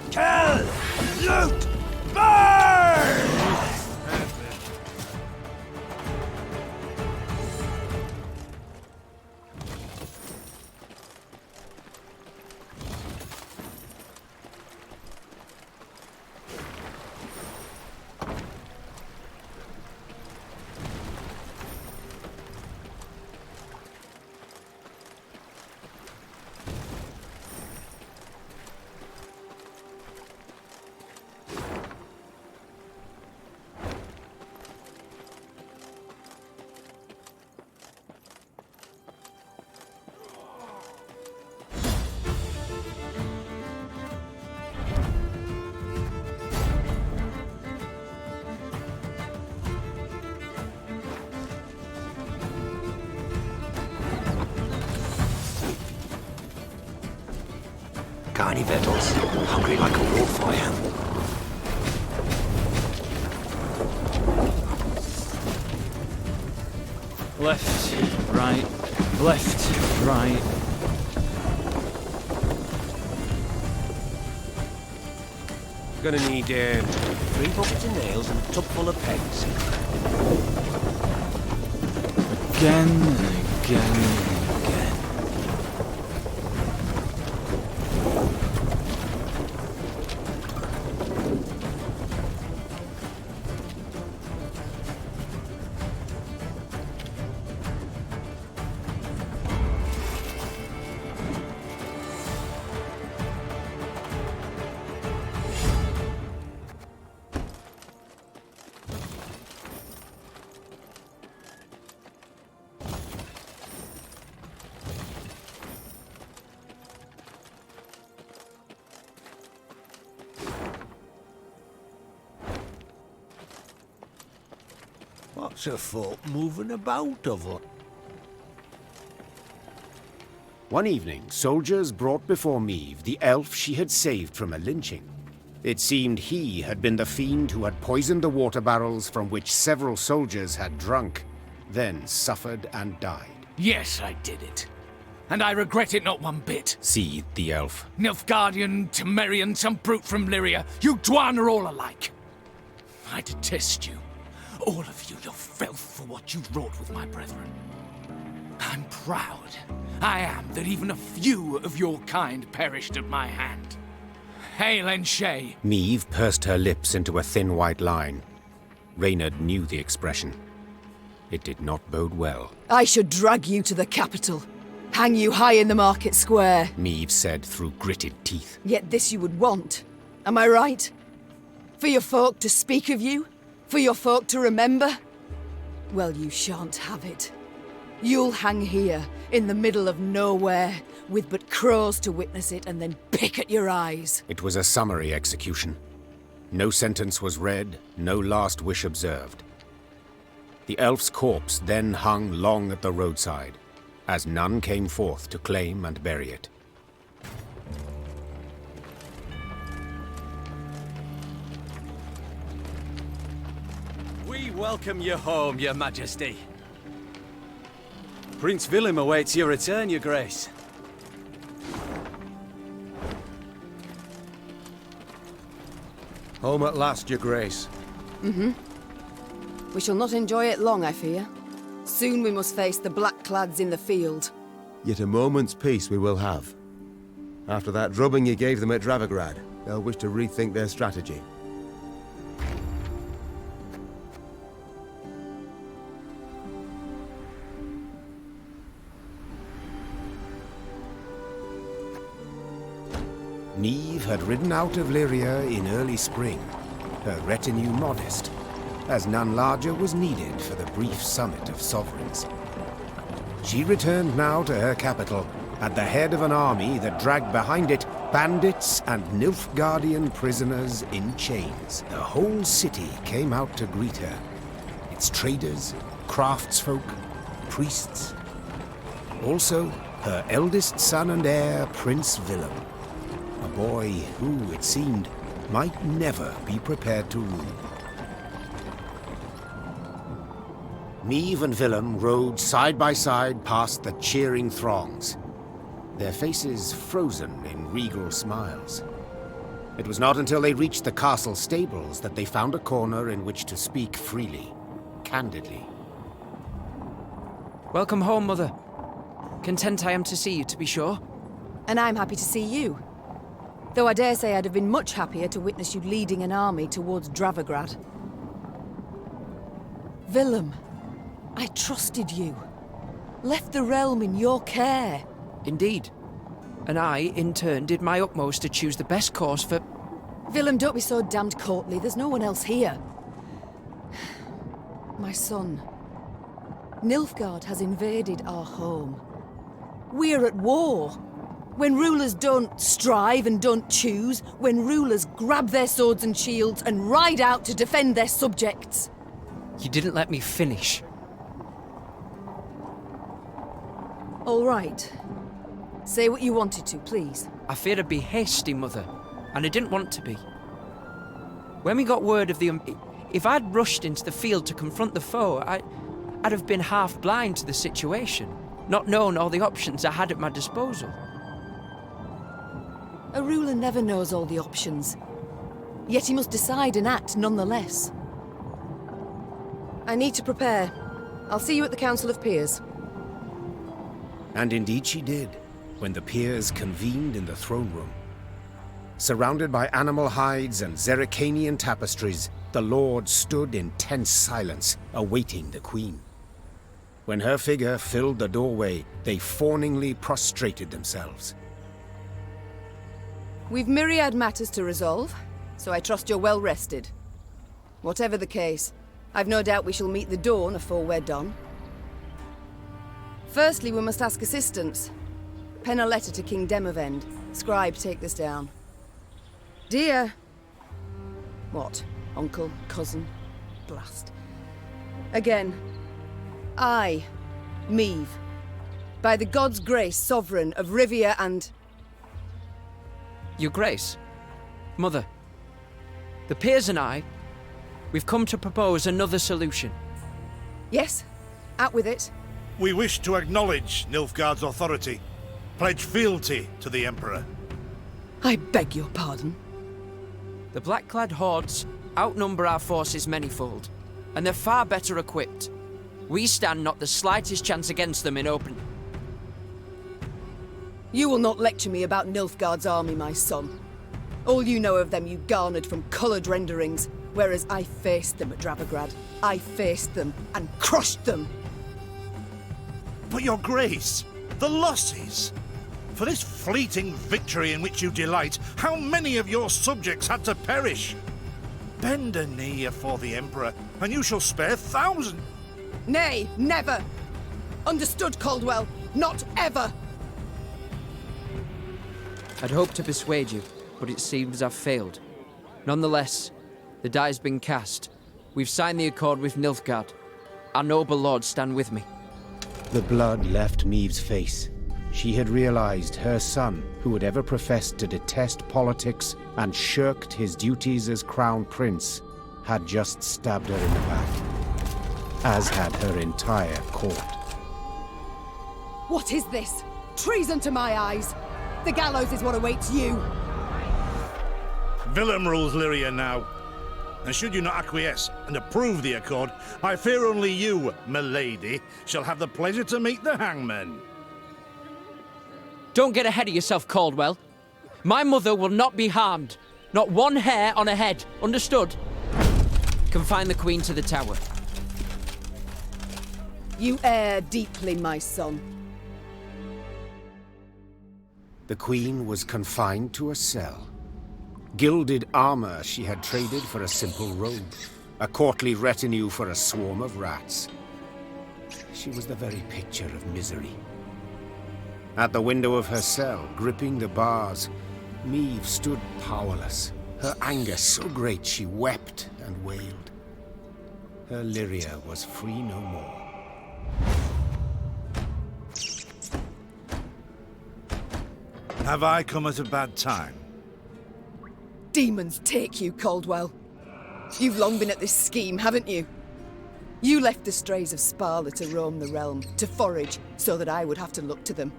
[SPEAKER 13] Kill! Loot! Burn!
[SPEAKER 21] Got any victuals? Hungry like a wolf I am.
[SPEAKER 8] Left, right, left, right.
[SPEAKER 21] Gonna need 3 buckets of nails and a tub full of pegs.
[SPEAKER 8] Again and again and again.
[SPEAKER 13] What's her folk moving about over?
[SPEAKER 3] One evening, soldiers brought before Meve the elf she had saved from a lynching. It seemed he had been the fiend who had poisoned the water barrels from which several soldiers had drunk, then suffered and died.
[SPEAKER 2] Yes, I did it. And I regret it not one bit.
[SPEAKER 3] Seethed the elf.
[SPEAKER 2] Nilfgaardian, Temerian, some brute from Lyria, you Dwan are all alike. I detest you. All of you, your filth for what you wrought with my brethren. I'm proud. I am that even a few of your kind perished at my hand. Hail and Shay.
[SPEAKER 3] Meve pursed her lips into a thin white line. Reynard knew the expression. It did not bode well.
[SPEAKER 4] I should drag you to the capital. Hang you high in the market square.
[SPEAKER 3] Meve said through gritted teeth.
[SPEAKER 4] Yet this you would want. Am I right? For your folk to speak of you? For your folk to remember? Well, you shan't have it. You'll hang here, in the middle of nowhere, with but crows to witness it and then pick at your eyes.
[SPEAKER 3] It was a summary execution. No sentence was read, no last wish observed. The elf's corpse then hung long at the roadside, as none came forth to claim and bury it.
[SPEAKER 19] We welcome you home, Your Majesty. Prince Willem awaits your return, Your Grace.
[SPEAKER 6] Home at last, Your Grace.
[SPEAKER 4] Mm-hmm. We shall not enjoy it long, I fear. Soon we must face the black-clads in the field.
[SPEAKER 6] Yet a moment's peace we will have. After that drubbing you gave them at Dravigrad, they'll wish to rethink their strategy.
[SPEAKER 3] Neve had ridden out of Lyria in early spring, her retinue modest, as none larger was needed for the brief summit of sovereigns. She returned now to her capital, at the head of an army that dragged behind it bandits and Nilfgaardian prisoners in chains. The whole city came out to greet her. Its traders, craftsfolk, priests. Also, her eldest son and heir, Prince Willem. A boy who, it seemed, might never be prepared to rule. Neve and Willem rode side by side past the cheering throngs, their faces frozen in regal smiles. It was not until they reached the castle stables that they found a corner in which to speak freely, candidly.
[SPEAKER 5] Welcome home, Mother. Content I am to see you, to be sure.
[SPEAKER 4] And I'm happy to see you. Though I dare say I'd have been much happier to witness you leading an army towards Dravigrad. Willem, I trusted you. Left the realm in your care.
[SPEAKER 5] Indeed. And I, in turn, did my utmost to choose the best course for...
[SPEAKER 4] Willem, don't be so damned courtly. There's no one else here. My son. Nilfgaard has invaded our home. We're at war. When rulers don't strive and don't choose, when rulers grab their swords and shields and ride out to defend their subjects.
[SPEAKER 5] You didn't let me finish.
[SPEAKER 4] All right. Say what you wanted to, please.
[SPEAKER 5] I feared I'd be hasty, Mother, and I didn't want to be. When we got word of the... If I'd rushed into the field to confront the foe, I'd have been half blind to the situation, not known all the options I had at my disposal.
[SPEAKER 4] A ruler never knows all the options. Yet he must decide and act nonetheless. I need to prepare. I'll see you at the Council of Peers.
[SPEAKER 3] And indeed she did, when the peers convened in the throne room. Surrounded by animal hides and Zerrikanian tapestries, the lords stood in tense silence, awaiting the queen. When her figure filled the doorway, they fawningly prostrated themselves.
[SPEAKER 4] We've myriad matters to resolve, so I trust you're well rested. Whatever the case, I've no doubt we shall meet the dawn afore we're done. Firstly, we must ask assistance. Pen a letter to King Demavend. Scribe, take this down. Dear... What? Uncle? Cousin? Blast. Again. I, Meve, by the god's grace, sovereign of Rivia and...
[SPEAKER 5] Your Grace. Mother. The peers and I, we've come to propose another solution.
[SPEAKER 4] Yes, out with it.
[SPEAKER 13] We wish to acknowledge Nilfgaard's authority, pledge fealty to the Emperor.
[SPEAKER 4] I beg your pardon.
[SPEAKER 5] The black-clad hordes outnumber our forces manyfold, and they're far better equipped. We stand not the slightest chance against them in open.
[SPEAKER 4] You will not lecture me about Nilfgaard's army, my son. All you know of them you garnered from coloured renderings, whereas I faced them at Dravigrad. I faced them and crushed them.
[SPEAKER 13] But your grace, the losses! For this fleeting victory in which you delight, how many of your subjects had to perish? Bend a knee afore the Emperor, and you shall spare thousands.
[SPEAKER 4] Nay, never! Understood, Caldwell? Not ever!
[SPEAKER 5] I'd hoped to persuade you, but it seems I've failed. Nonetheless, the die's been cast. We've signed the accord with Nilfgaard. Our noble lords stand with me.
[SPEAKER 3] The blood left Maeve's face. She had realized her son, who had ever professed to detest politics and shirked his duties as crown prince, had just stabbed her in the back, as had her entire court.
[SPEAKER 4] What is this? Treason to my eyes! The gallows is what awaits you!
[SPEAKER 13] Willem rules Lyria now. And should you not acquiesce and approve the accord, I fear only you, milady, shall have the pleasure to meet the hangman.
[SPEAKER 5] Don't get ahead of yourself, Caldwell. My mother will not be harmed. Not one hair on her head. Understood? Confine the Queen to the tower.
[SPEAKER 4] You err deeply, my son.
[SPEAKER 3] The Queen was confined to a cell. Gilded armor she had traded for a simple robe. A courtly retinue for a swarm of rats. She was the very picture of misery. At the window of her cell, gripping the bars, Maeve stood powerless. Her anger so great she wept and wailed. Her Lyria was free no more.
[SPEAKER 13] Have I come at a bad time?
[SPEAKER 4] Demons take you, Caldwell. You've long been at this scheme, haven't you? You left the strays of Sparla to roam the realm, to forage, so that I would have to look to them.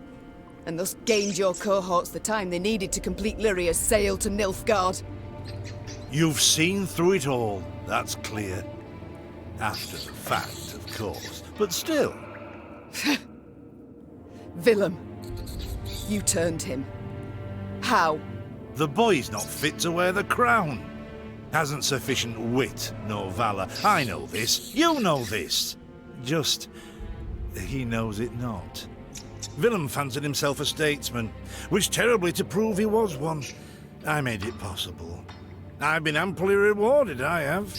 [SPEAKER 4] And thus gained your cohorts the time they needed to complete Lyria's sail to Nilfgaard.
[SPEAKER 13] You've seen through it all, that's clear. After the fact, of course, but still.
[SPEAKER 4] Willem, you turned him. How?
[SPEAKER 13] The boy's not fit to wear the crown. Hasn't sufficient wit nor valor. I know this. You know this. Just, he knows it not. Willem fancied himself a statesman. Wished terribly to prove he was one. I made it possible. I've been amply rewarded, I have.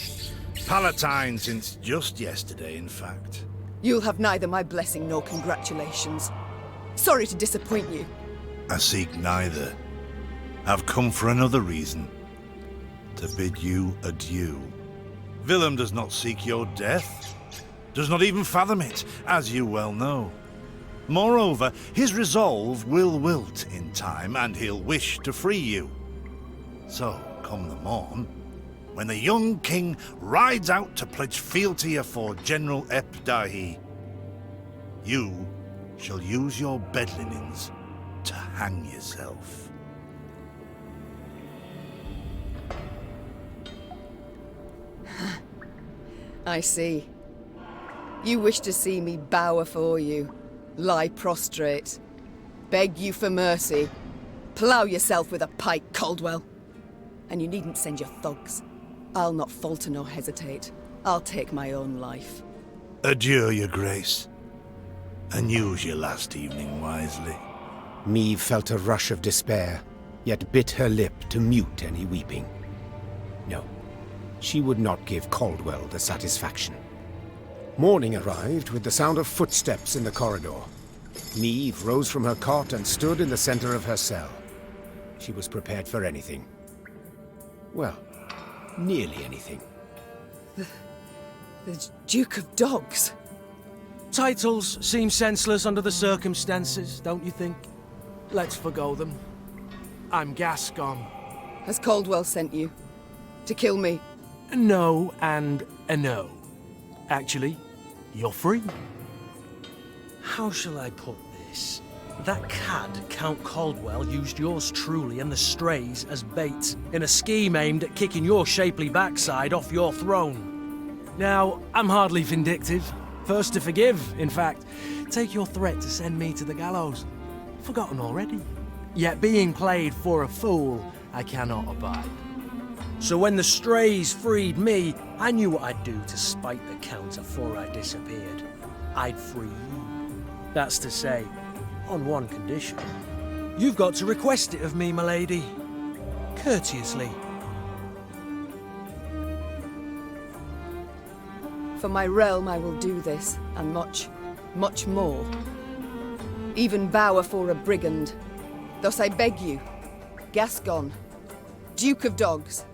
[SPEAKER 13] Palatine since just yesterday, in fact.
[SPEAKER 4] You'll have neither my blessing nor congratulations. Sorry to disappoint you.
[SPEAKER 13] I seek neither. I've come for another reason. To bid you adieu. Willem does not seek your death. Does not even fathom it, as you well know. Moreover, his resolve will wilt in time, and he'll wish to free you. So, come the morn, when the young king rides out to pledge fealty afore General Epdahi, you shall use your bed linens to hang yourself.
[SPEAKER 4] I see. You wish to see me bow afore you, lie prostrate, beg you for mercy, plough yourself with a pike, Caldwell. And you needn't send your thugs. I'll not falter nor hesitate. I'll take my own life.
[SPEAKER 13] Adieu, your grace, and use your last evening wisely.
[SPEAKER 3] Maeve felt a rush of despair, yet bit her lip to mute any weeping. No, she would not give Caldwell the satisfaction. Morning arrived with the sound of footsteps in the corridor. Maeve rose from her cot and stood in the center of her cell. She was prepared for anything. Well, nearly anything.
[SPEAKER 4] The Duke of Dogs.
[SPEAKER 12] Titles seem senseless under the circumstances, don't you think? Let's forgo them. I'm Gascon.
[SPEAKER 4] Has Caldwell sent you? To kill me?
[SPEAKER 12] No and a no. Actually, you're free. How shall I put this? That cad, Count Caldwell, used yours truly and the strays as bait in a scheme aimed at kicking your shapely backside off your throne. Now, I'm hardly vindictive. First to forgive, in fact. Take your threat to send me to the gallows. Forgotten already. Yet being played for a fool, I cannot abide. So when the strays freed me, I knew what I'd do to spite the Count afore I disappeared. I'd free you. That's to say, on one condition. You've got to request it of me, my lady. Courteously.
[SPEAKER 4] For my realm I will do this, and much, much more. Even bow afore a brigand. Thus I beg you, Gascon, Duke of Dogs,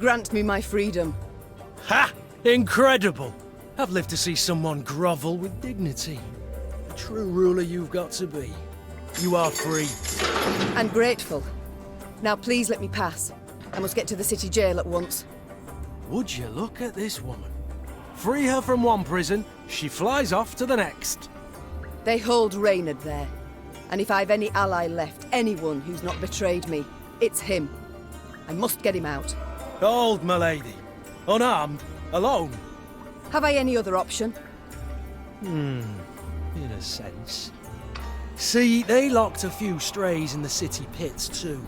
[SPEAKER 4] grant me my freedom.
[SPEAKER 12] Ha! Incredible! I've lived to see someone grovel with dignity. The true ruler you've got to be. You are free.
[SPEAKER 4] And grateful. Now please let me pass. I must get to the city jail at once.
[SPEAKER 12] Would you look at this woman? Free her from one prison, she flies off to the next.
[SPEAKER 4] They hold Reynard there. And if I've any ally left, anyone who's not betrayed me, it's him. I must get him out.
[SPEAKER 12] Hold, my lady. Unarmed, alone.
[SPEAKER 4] Have I any other option?
[SPEAKER 12] In a sense. See, they locked a few strays in the city pits too.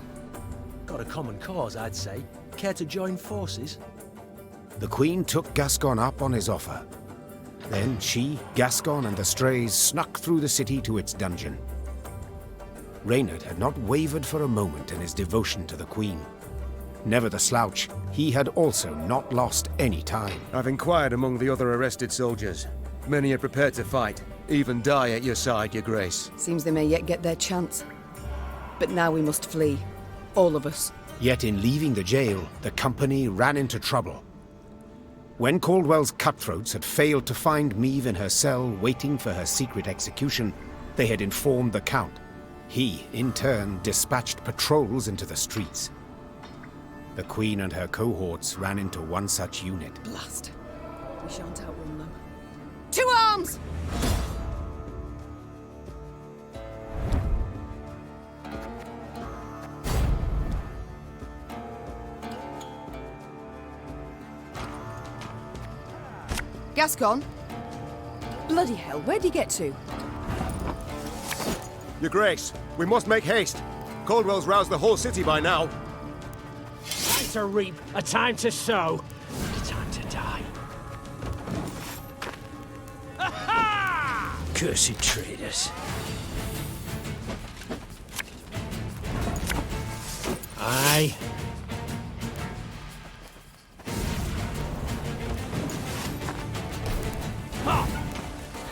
[SPEAKER 12] Got a common cause, I'd say. Care to join forces?
[SPEAKER 3] The Queen took Gascon up on his offer. Then she, Gascon, and the strays snuck through the city to its dungeon. Reynard had not wavered for a moment in his devotion to the Queen. Never the slouch, he had also not lost any time.
[SPEAKER 6] I've inquired among the other arrested soldiers. Many are prepared to fight, even die at your side, Your Grace.
[SPEAKER 4] Seems they may yet get their chance. But now we must flee. All of us.
[SPEAKER 3] Yet in leaving the jail, the company ran into trouble. When Caldwell's cutthroats had failed to find Meve in her cell waiting for her secret execution, they had informed the Count. He, in turn, dispatched patrols into the streets. The Queen and her cohorts ran into one such unit.
[SPEAKER 4] Blast. We shan't outrun them. To arms! Gascon? Bloody hell, where'd he get to?
[SPEAKER 6] Your Grace, we must make haste. Caldwell's roused the whole city by now.
[SPEAKER 7] Time to reap, a time to sow, a time to die.
[SPEAKER 12] Cursed traitors.
[SPEAKER 7] Aye.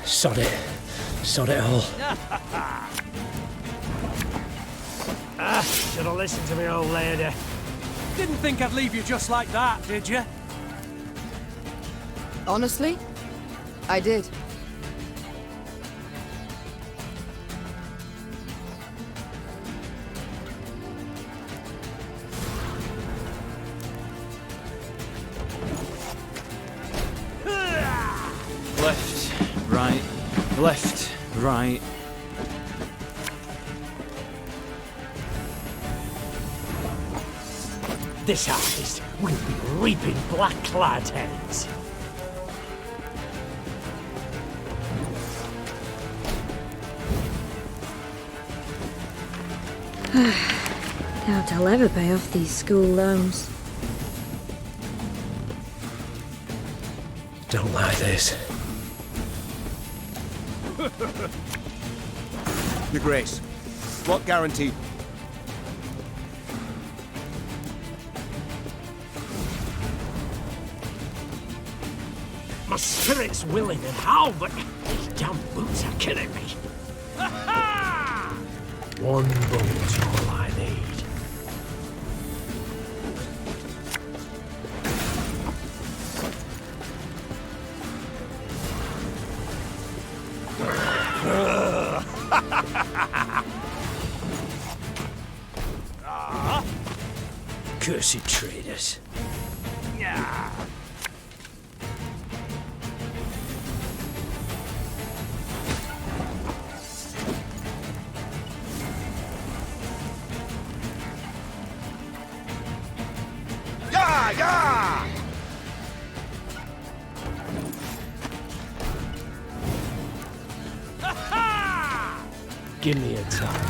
[SPEAKER 12] Sod it. Sod it all.
[SPEAKER 7] Should have listened to me old lady.
[SPEAKER 12] Didn't think I'd leave you just like that, did you?
[SPEAKER 4] Honestly, I did.
[SPEAKER 8] Left, right, left, right.
[SPEAKER 7] This harvest will be reaping black-clad heads.
[SPEAKER 10] Doubt I'll ever pay off these school loans.
[SPEAKER 12] Don't like this.
[SPEAKER 6] Your Grace, what guarantee?
[SPEAKER 7] My spirit's willing and how, but these damn boots are killing me. One bullet's all I need.
[SPEAKER 12] Cursed traitors.
[SPEAKER 7] Yeah.
[SPEAKER 6] Yeah!
[SPEAKER 12] Give me a time.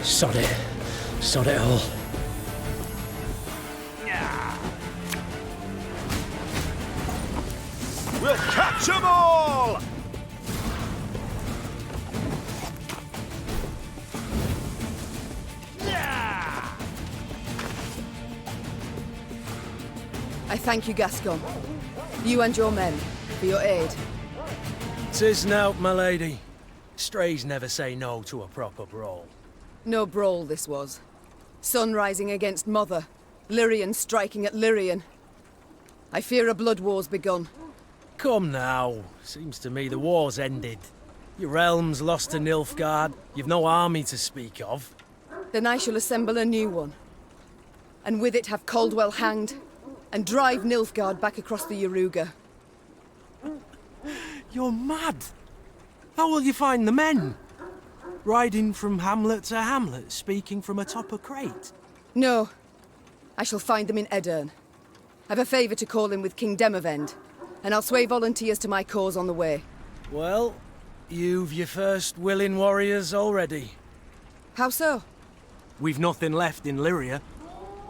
[SPEAKER 12] Sod it. Sod it all.
[SPEAKER 6] We'll catch 'em all!
[SPEAKER 4] I thank you, Gascon. You and your men, for your aid.
[SPEAKER 12] 'Tis nought, my lady. Strays never say no to a proper brawl.
[SPEAKER 4] No brawl this was. Sun rising against Mother. Lyrian striking at Lyrian. I fear a blood war's begun.
[SPEAKER 12] Come now. Seems to me the war's ended. Your realm's lost to Nilfgaard. You've no army to speak of.
[SPEAKER 4] Then I shall assemble a new one. And with it have Caldwell hanged, and drive Nilfgaard back across the Yaruga.
[SPEAKER 12] You're mad. How will you find the men? Riding from hamlet to hamlet, speaking from atop a crate?
[SPEAKER 4] No. I shall find them in Edirn. I've a favour to call in with King Demavend, and I'll sway volunteers to my cause on the way.
[SPEAKER 12] Well, you've your first willing warriors already.
[SPEAKER 4] How so?
[SPEAKER 12] We've nothing left in Lyria.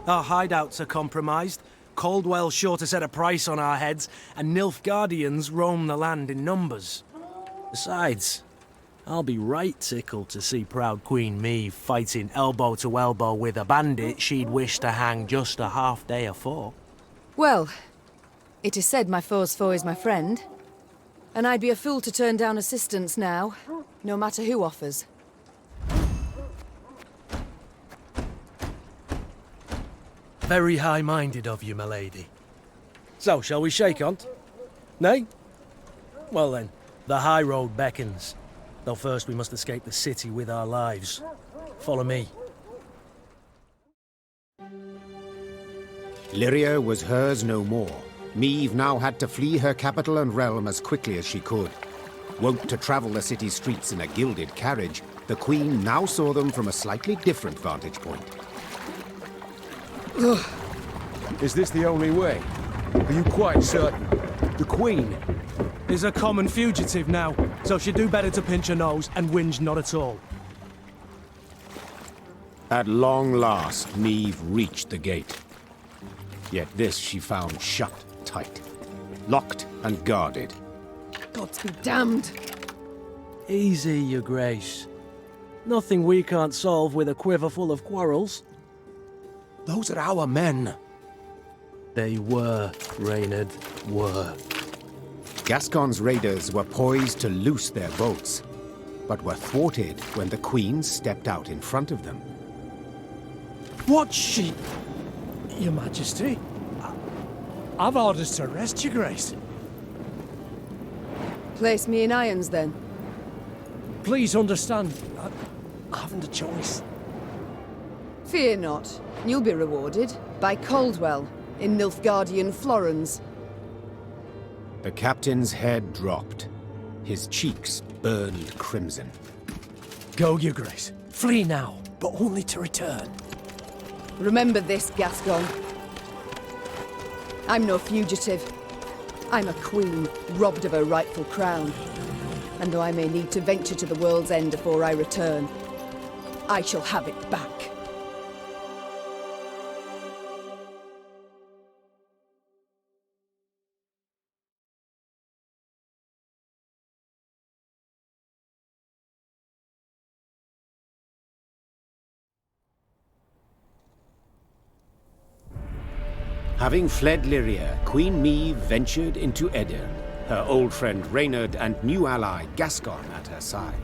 [SPEAKER 12] Our hideouts are compromised, Caldwell's sure to set a price on our heads, and Nilfgaardians roam the land in numbers. Besides, I'll be right tickled to see proud Queen Meve fighting elbow to elbow with a bandit she'd wish to hang just a half day afore.
[SPEAKER 4] Well, it is said my foe's foe is my friend, and I'd be a fool to turn down assistance now, no matter who offers.
[SPEAKER 12] Very high-minded of you, my lady. So, shall we shake on't? Nay? Well then, the high road beckons. Though first we must escape the city with our lives. Follow me.
[SPEAKER 3] Lyria was hers no more. Meve now had to flee her capital and realm as quickly as she could. Wont to travel the city streets in a gilded carriage, the Queen now saw them from a slightly different vantage point.
[SPEAKER 6] Is this the only way? Are you quite certain? The Queen
[SPEAKER 12] is a common fugitive now, so she'd do better to pinch her nose and whinge not at all.
[SPEAKER 3] At long last, Meve reached the gate. Yet this she found shut tight, locked and guarded.
[SPEAKER 4] Gods be damned!
[SPEAKER 12] Easy, your grace. Nothing we can't solve with a quiver full of quarrels.
[SPEAKER 3] Those are our men.
[SPEAKER 12] They were, Reynard, were.
[SPEAKER 3] Gascon's raiders were poised to loose their boats, but were thwarted when the Queen stepped out in front of them.
[SPEAKER 14] What's she? Your Majesty? I've orders to arrest your grace.
[SPEAKER 4] Place me in irons, then.
[SPEAKER 14] Please understand, I haven't a choice.
[SPEAKER 4] Fear not. You'll be rewarded by Caldwell in Nilfgaardian Florens.
[SPEAKER 3] The captain's head dropped. His cheeks burned crimson.
[SPEAKER 14] Go, your grace. Flee now, but only to return.
[SPEAKER 4] Remember this, Gascon. I'm no fugitive. I'm a queen, robbed of her rightful crown. And though I may need to venture to the world's end before I return, I shall have it back.
[SPEAKER 3] Having fled Lyria, Queen Meve ventured into Edirn, her old friend Reynard and new ally Gascon at her side.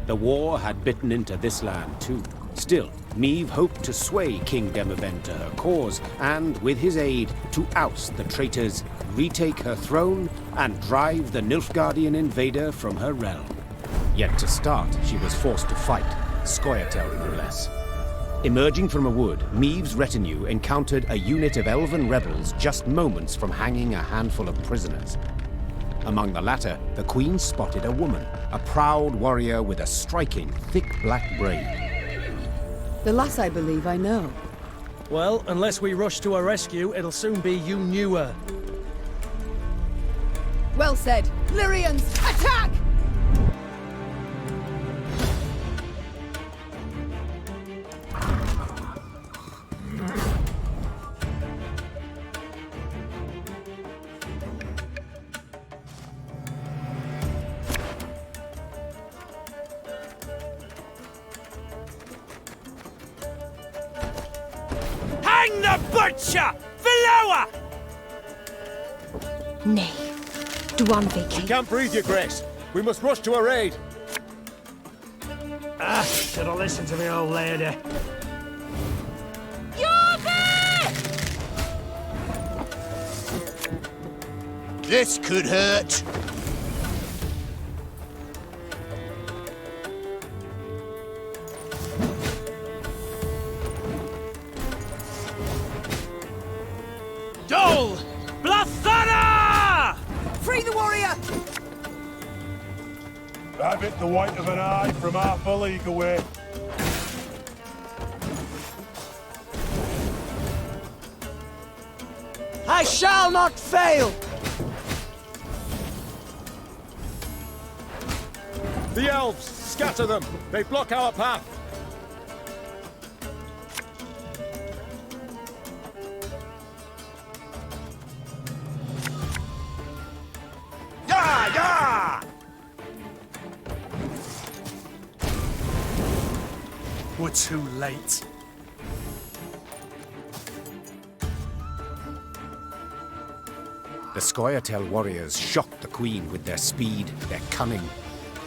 [SPEAKER 3] The war had bitten into this land too. Still, Meve hoped to sway King Demavend to her cause, and with his aid, to oust the traitors, retake her throne, and drive the Nilfgaardian invader from her realm. Yet to start, she was forced to fight, Scoia'tael no less. Emerging from a wood, Meve's retinue encountered a unit of elven rebels just moments from hanging a handful of prisoners. Among the latter, the Queen spotted a woman, a proud warrior with a striking, thick black braid.
[SPEAKER 4] The lass I believe I know.
[SPEAKER 12] Well, unless we rush to her rescue, it'll soon be you knew her.
[SPEAKER 4] Well said. Lyrians, attack!
[SPEAKER 12] Hang the butcher! Valoa!
[SPEAKER 10] Nay. Duanvik.
[SPEAKER 6] We can't breathe, Your Grace. We must rush to her aid.
[SPEAKER 7] Should have listened to me old lady.
[SPEAKER 17] This could hurt.
[SPEAKER 12] Dole! Blathana!
[SPEAKER 4] Free the warrior!
[SPEAKER 11] Rabbit the white of an eye from half a league away.
[SPEAKER 17] I shall not fail!
[SPEAKER 6] The elves! Scatter them! They block our path!
[SPEAKER 17] Yeah, yeah!
[SPEAKER 12] We're too late.
[SPEAKER 3] The Scoia'tael warriors shocked the Queen with their speed, their cunning,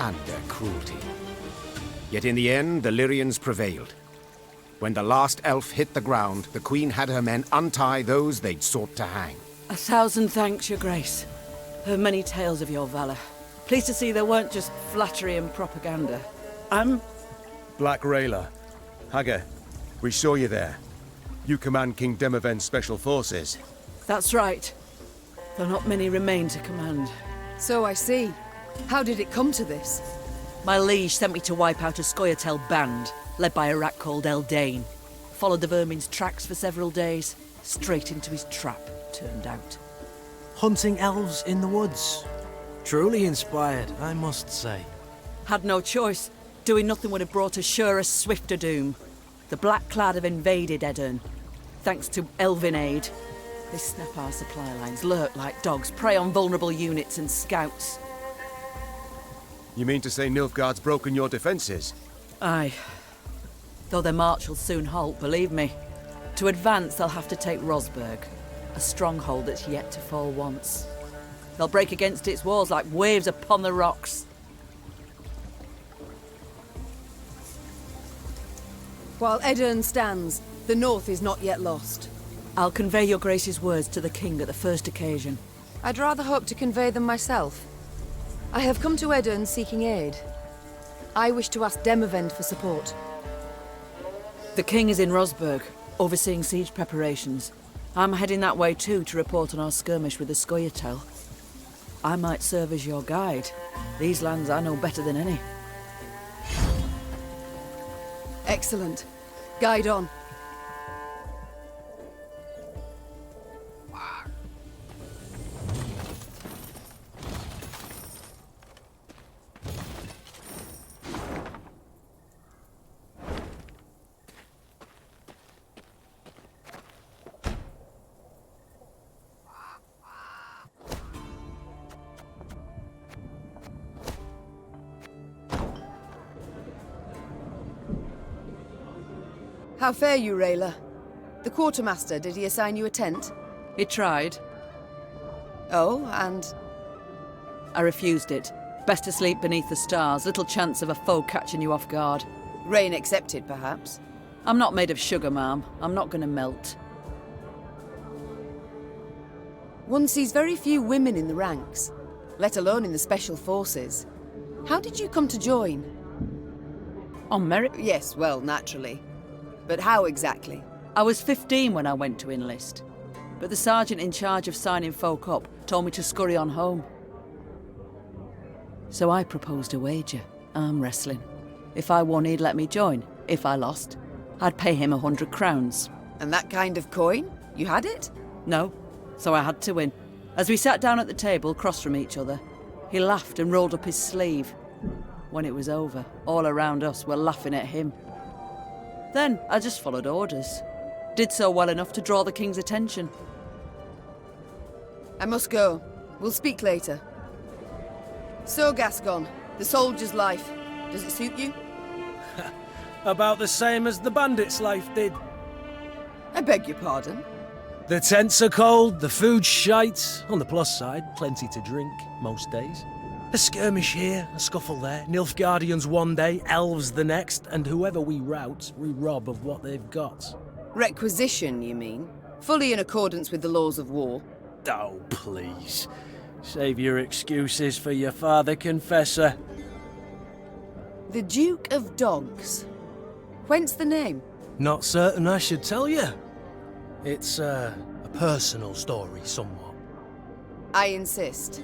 [SPEAKER 3] and their cruelty. Yet in the end, the Lyrians prevailed. When the last elf hit the ground, the Queen had her men untie those they'd sought to hang.
[SPEAKER 16] 1,000 thanks, Your Grace. Heard many tales of your valor. Pleased to see there weren't just flattery and propaganda.
[SPEAKER 6] Black Rayla. Hagar, we saw you there. You command King Demoven's special forces.
[SPEAKER 16] That's right. Though not many remain to command.
[SPEAKER 4] So I see. How did it come to this?
[SPEAKER 16] My liege sent me to wipe out a Scoia'tael band, led by a rat called Eldane. Followed the vermin's tracks for several days. Straight into his trap, turned out.
[SPEAKER 12] Hunting elves in the woods. Truly inspired, I must say.
[SPEAKER 16] Had no choice. Doing nothing would have brought us surer, swifter doom. The Black Clad have invaded Edirn. Thanks to elven aid. They snap our supply lines, lurk like dogs, prey on vulnerable units and scouts.
[SPEAKER 6] You mean to say Nilfgaard's broken your defenses?
[SPEAKER 16] Aye. Though their march will soon halt, believe me. To advance, they'll have to take Rosberg, a stronghold that's yet to fall once. They'll break against its walls like waves upon the rocks.
[SPEAKER 4] While Edirn stands, the north is not yet lost.
[SPEAKER 16] I'll convey your Grace's words to the king at the first occasion.
[SPEAKER 4] I'd rather hope to convey them myself. I have come to Edirn seeking aid. I wish to ask Demavend for support.
[SPEAKER 16] The king is in Rosberg, overseeing siege preparations. I'm heading that way too to report on our skirmish with the Scoia'tael. I might serve as your guide. These lands I know better than any.
[SPEAKER 4] Excellent. Guide on. How fare you, Rayla? The quartermaster, did he assign you a tent?
[SPEAKER 16] He tried.
[SPEAKER 4] Oh, and?
[SPEAKER 16] I refused it. Best to sleep beneath the stars, little chance of a foe catching you off guard.
[SPEAKER 4] Rain accepted, perhaps?
[SPEAKER 16] I'm not made of sugar, ma'am. I'm not gonna melt.
[SPEAKER 4] One sees very few women in the ranks, let alone in the special forces. How did you come to join?
[SPEAKER 16] On merit?
[SPEAKER 4] Yes, well, naturally. But how exactly?
[SPEAKER 16] I was 15 when I went to enlist. But the sergeant in charge of signing folk up told me to scurry on home. So I proposed a wager, arm wrestling. If I won, he'd let me join. If I lost, I'd pay him 100 crowns.
[SPEAKER 4] And that kind of coin? You had it?
[SPEAKER 16] No, so I had to win. As we sat down at the table, across from each other, he laughed and rolled up his sleeve. When it was over, all around us were laughing at him. Then I just followed orders. Did so well enough to draw the king's attention.
[SPEAKER 4] I must go. We'll speak later. So, Gascon, the soldier's life, does it suit you?
[SPEAKER 12] About the same as the bandit's life did.
[SPEAKER 4] I beg your pardon?
[SPEAKER 12] The tents are cold, the food's shite. On the plus side, plenty to drink, most days. A skirmish here, a scuffle there, Nilfgaardians one day, elves the next, and whoever we rout, we rob of what they've got.
[SPEAKER 4] Requisition, you mean? Fully in accordance with the laws of war.
[SPEAKER 12] Oh, please. Save your excuses for your father confessor.
[SPEAKER 4] The Duke of Dogs. Whence the name?
[SPEAKER 12] Not certain I should tell you. It's a personal story, somewhat.
[SPEAKER 4] I insist.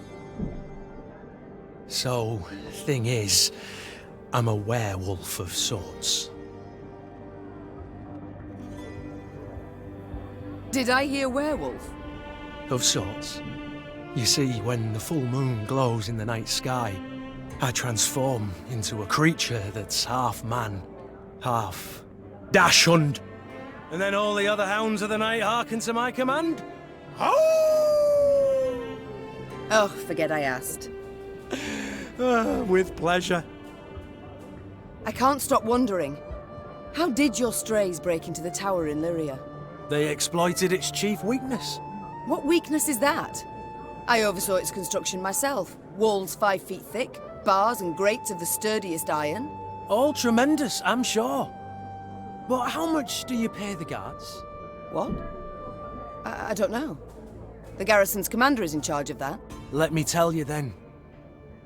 [SPEAKER 12] So, thing is, I'm a werewolf of sorts.
[SPEAKER 4] Did I hear werewolf?
[SPEAKER 12] Of sorts. You see, when the full moon glows in the night sky, I transform into a creature that's half man, half dachshund. And then all the other hounds of the night hearken to my command.
[SPEAKER 4] Oh, forget I asked.
[SPEAKER 12] With pleasure.
[SPEAKER 4] I can't stop wondering. How did your strays break into the tower in Lyria?
[SPEAKER 12] They exploited its chief weakness.
[SPEAKER 4] What weakness is that? I oversaw its construction myself. Walls 5 feet thick, bars and grates of the sturdiest iron.
[SPEAKER 12] All tremendous, I'm sure. But how much do you pay the guards?
[SPEAKER 4] What? I don't know. The garrison's commander is in charge of that.
[SPEAKER 12] Let me tell you then.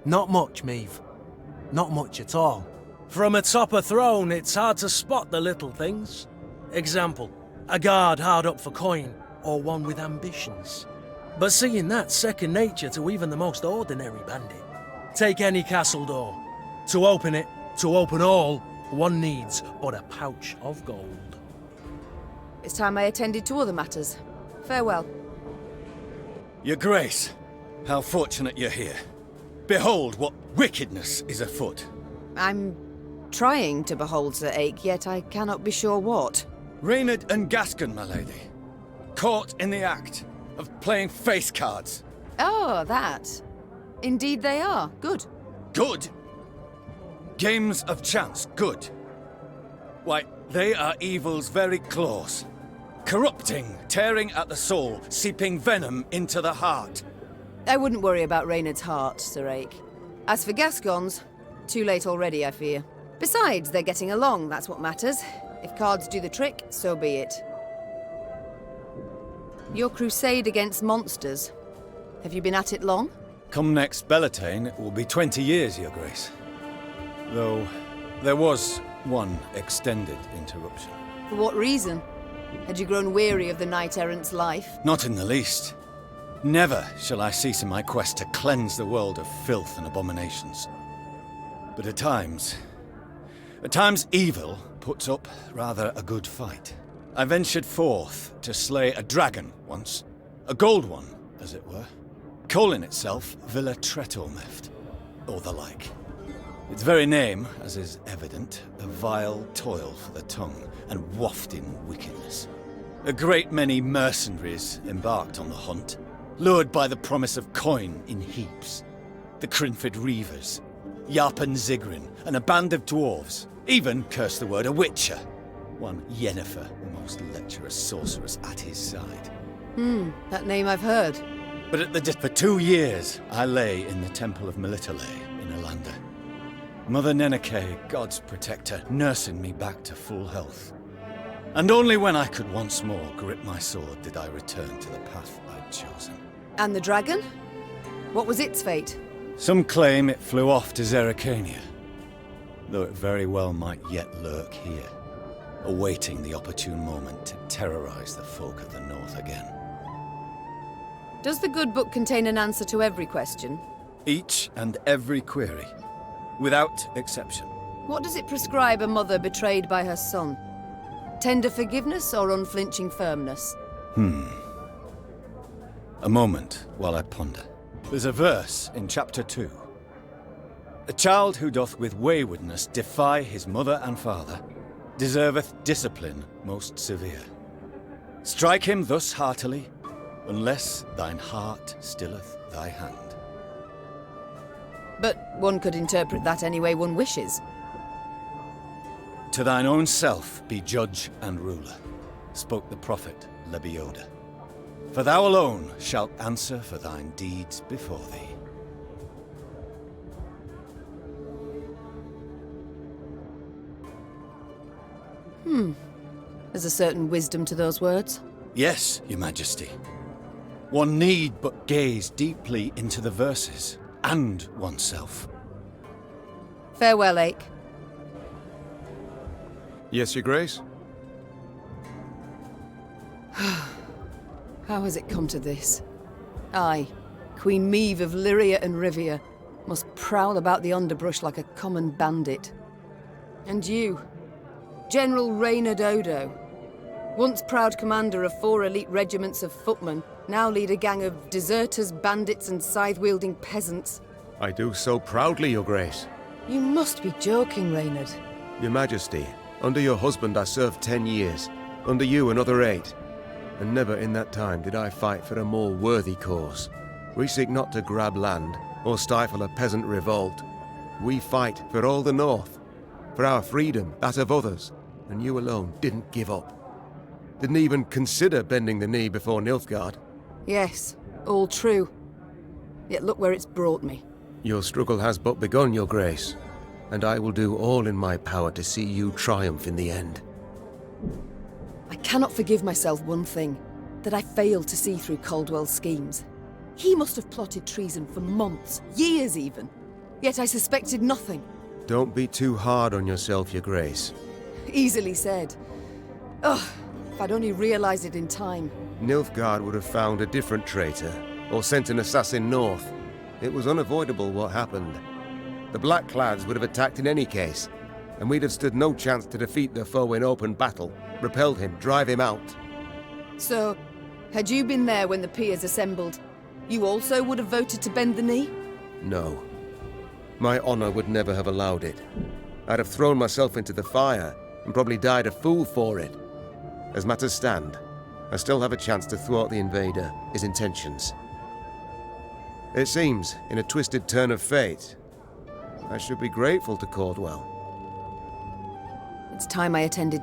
[SPEAKER 12] Not much, Maeve. Not much at all. From atop a throne, it's hard to spot the little things. Example, a guard hard up for coin, or one with ambitions. But seeing that's second nature to even the most ordinary bandit. Take any castle door. To open it, to open all, one needs but a pouch of gold.
[SPEAKER 4] It's time I attended to other matters. Farewell.
[SPEAKER 19] Your Grace, how fortunate you're here. Behold what wickedness is afoot.
[SPEAKER 4] I'm trying to behold Sir Ake, yet I cannot be sure what.
[SPEAKER 19] Reynard and Gascon, my lady. Caught in the act of playing face cards.
[SPEAKER 4] Oh, that. Indeed they are. Good.
[SPEAKER 19] Good? Games of chance, good. Why, they are evil's very claws. Corrupting, tearing at the soul, seeping venom into the heart.
[SPEAKER 4] I wouldn't worry about Reynard's heart, Sir Ake. As for Gascon's, too late already, I fear. Besides, they're getting along, that's what matters. If cards do the trick, so be it. Your crusade against monsters. Have you been at it long?
[SPEAKER 19] Come next Bellatane, it will be 20 years, Your Grace. Though, there was one extended interruption.
[SPEAKER 4] For what reason? Had you grown weary of the knight-errant's life?
[SPEAKER 19] Not in the least. Never shall I cease in my quest to cleanse the world of filth and abominations. But at times evil puts up rather a good fight. I ventured forth to slay a dragon once. A gold one, as it were. Calling itself Villa Tretormeft, or the like. Its very name, as is evident, a vile toil for the tongue and wafting wickedness. A great many mercenaries embarked on the hunt, lured by the promise of coin in heaps. The Crinford Reavers, Yarpen Zigrin, and a band of dwarves. Even, curse the word, a witcher. One Yennefer, the most lecherous sorceress at his side.
[SPEAKER 4] That name I've heard.
[SPEAKER 19] But for 2 years, I lay in the Temple of Melitele in Alanda. Mother Neneke, God's protector, nursing me back to full health. And only when I could once more grip my sword did I return to the path I'd chosen.
[SPEAKER 4] And the dragon? What was its fate?
[SPEAKER 19] Some claim it flew off to Zerrikania, though it very well might yet lurk here, awaiting the opportune moment to terrorize the folk of the north again.
[SPEAKER 4] Does the good book contain an answer to every question?
[SPEAKER 19] Each and every query, without exception.
[SPEAKER 4] What does it prescribe a mother betrayed by her son? Tender forgiveness or unflinching firmness?
[SPEAKER 19] A moment while I ponder. There's a verse in chapter 2. A child who doth with waywardness defy his mother and father deserveth discipline most severe. Strike him thus heartily, unless thine heart stilleth thy hand.
[SPEAKER 4] But one could interpret that any way one wishes.
[SPEAKER 19] To thine own self be judge and ruler. spoke the prophet Lebioda. For thou alone shalt answer for thine deeds before thee.
[SPEAKER 4] There's a certain wisdom to those words.
[SPEAKER 19] Yes, Your Majesty. One need but gaze deeply into the verses, and oneself.
[SPEAKER 4] Farewell, Ake.
[SPEAKER 6] Yes, Your Grace?
[SPEAKER 4] How has it come to this? I, Queen Meve of Lyria and Rivia, must prowl about the underbrush like a common bandit. And you, General Reynard Odo, once proud commander of 4 elite regiments of footmen, now lead a gang of deserters, bandits, and scythe-wielding peasants.
[SPEAKER 6] I do so proudly, Your Grace.
[SPEAKER 4] You must be joking, Reynard.
[SPEAKER 6] Your Majesty, under your husband I served 10 years, under you another 8. And never in that time did I fight for a more worthy cause. We seek not to grab land or stifle a peasant revolt. We fight for all the North, for our freedom, that of others, and you alone didn't give up. Didn't even consider bending the knee before Nilfgaard.
[SPEAKER 4] Yes, all true. Yet look where it's brought me.
[SPEAKER 6] Your struggle has but begun, Your Grace, and I will do all in my power to see you triumph in the end.
[SPEAKER 4] I cannot forgive myself one thing, that I failed to see through Caldwell's schemes. He must have plotted treason for months, years even. Yet I suspected nothing.
[SPEAKER 6] Don't be too hard on yourself, Your Grace.
[SPEAKER 4] Easily said. Ugh, if I'd only realized it in time.
[SPEAKER 6] Nilfgaard would have found a different traitor, or sent an assassin north. It was unavoidable what happened. The Blackclads would have attacked in any case, and we'd have stood no chance to defeat the foe in open battle, repelled him, drive him out.
[SPEAKER 4] So, had you been there when the peers assembled, you also would have voted to bend the knee?
[SPEAKER 6] No. My honor would never have allowed it. I'd have thrown myself into the fire, and probably died a fool for it. As matters stand, I still have a chance to thwart the invader, his intentions. It seems, in a twisted turn of fate, I should be grateful to Caldwell.
[SPEAKER 4] It's time I attended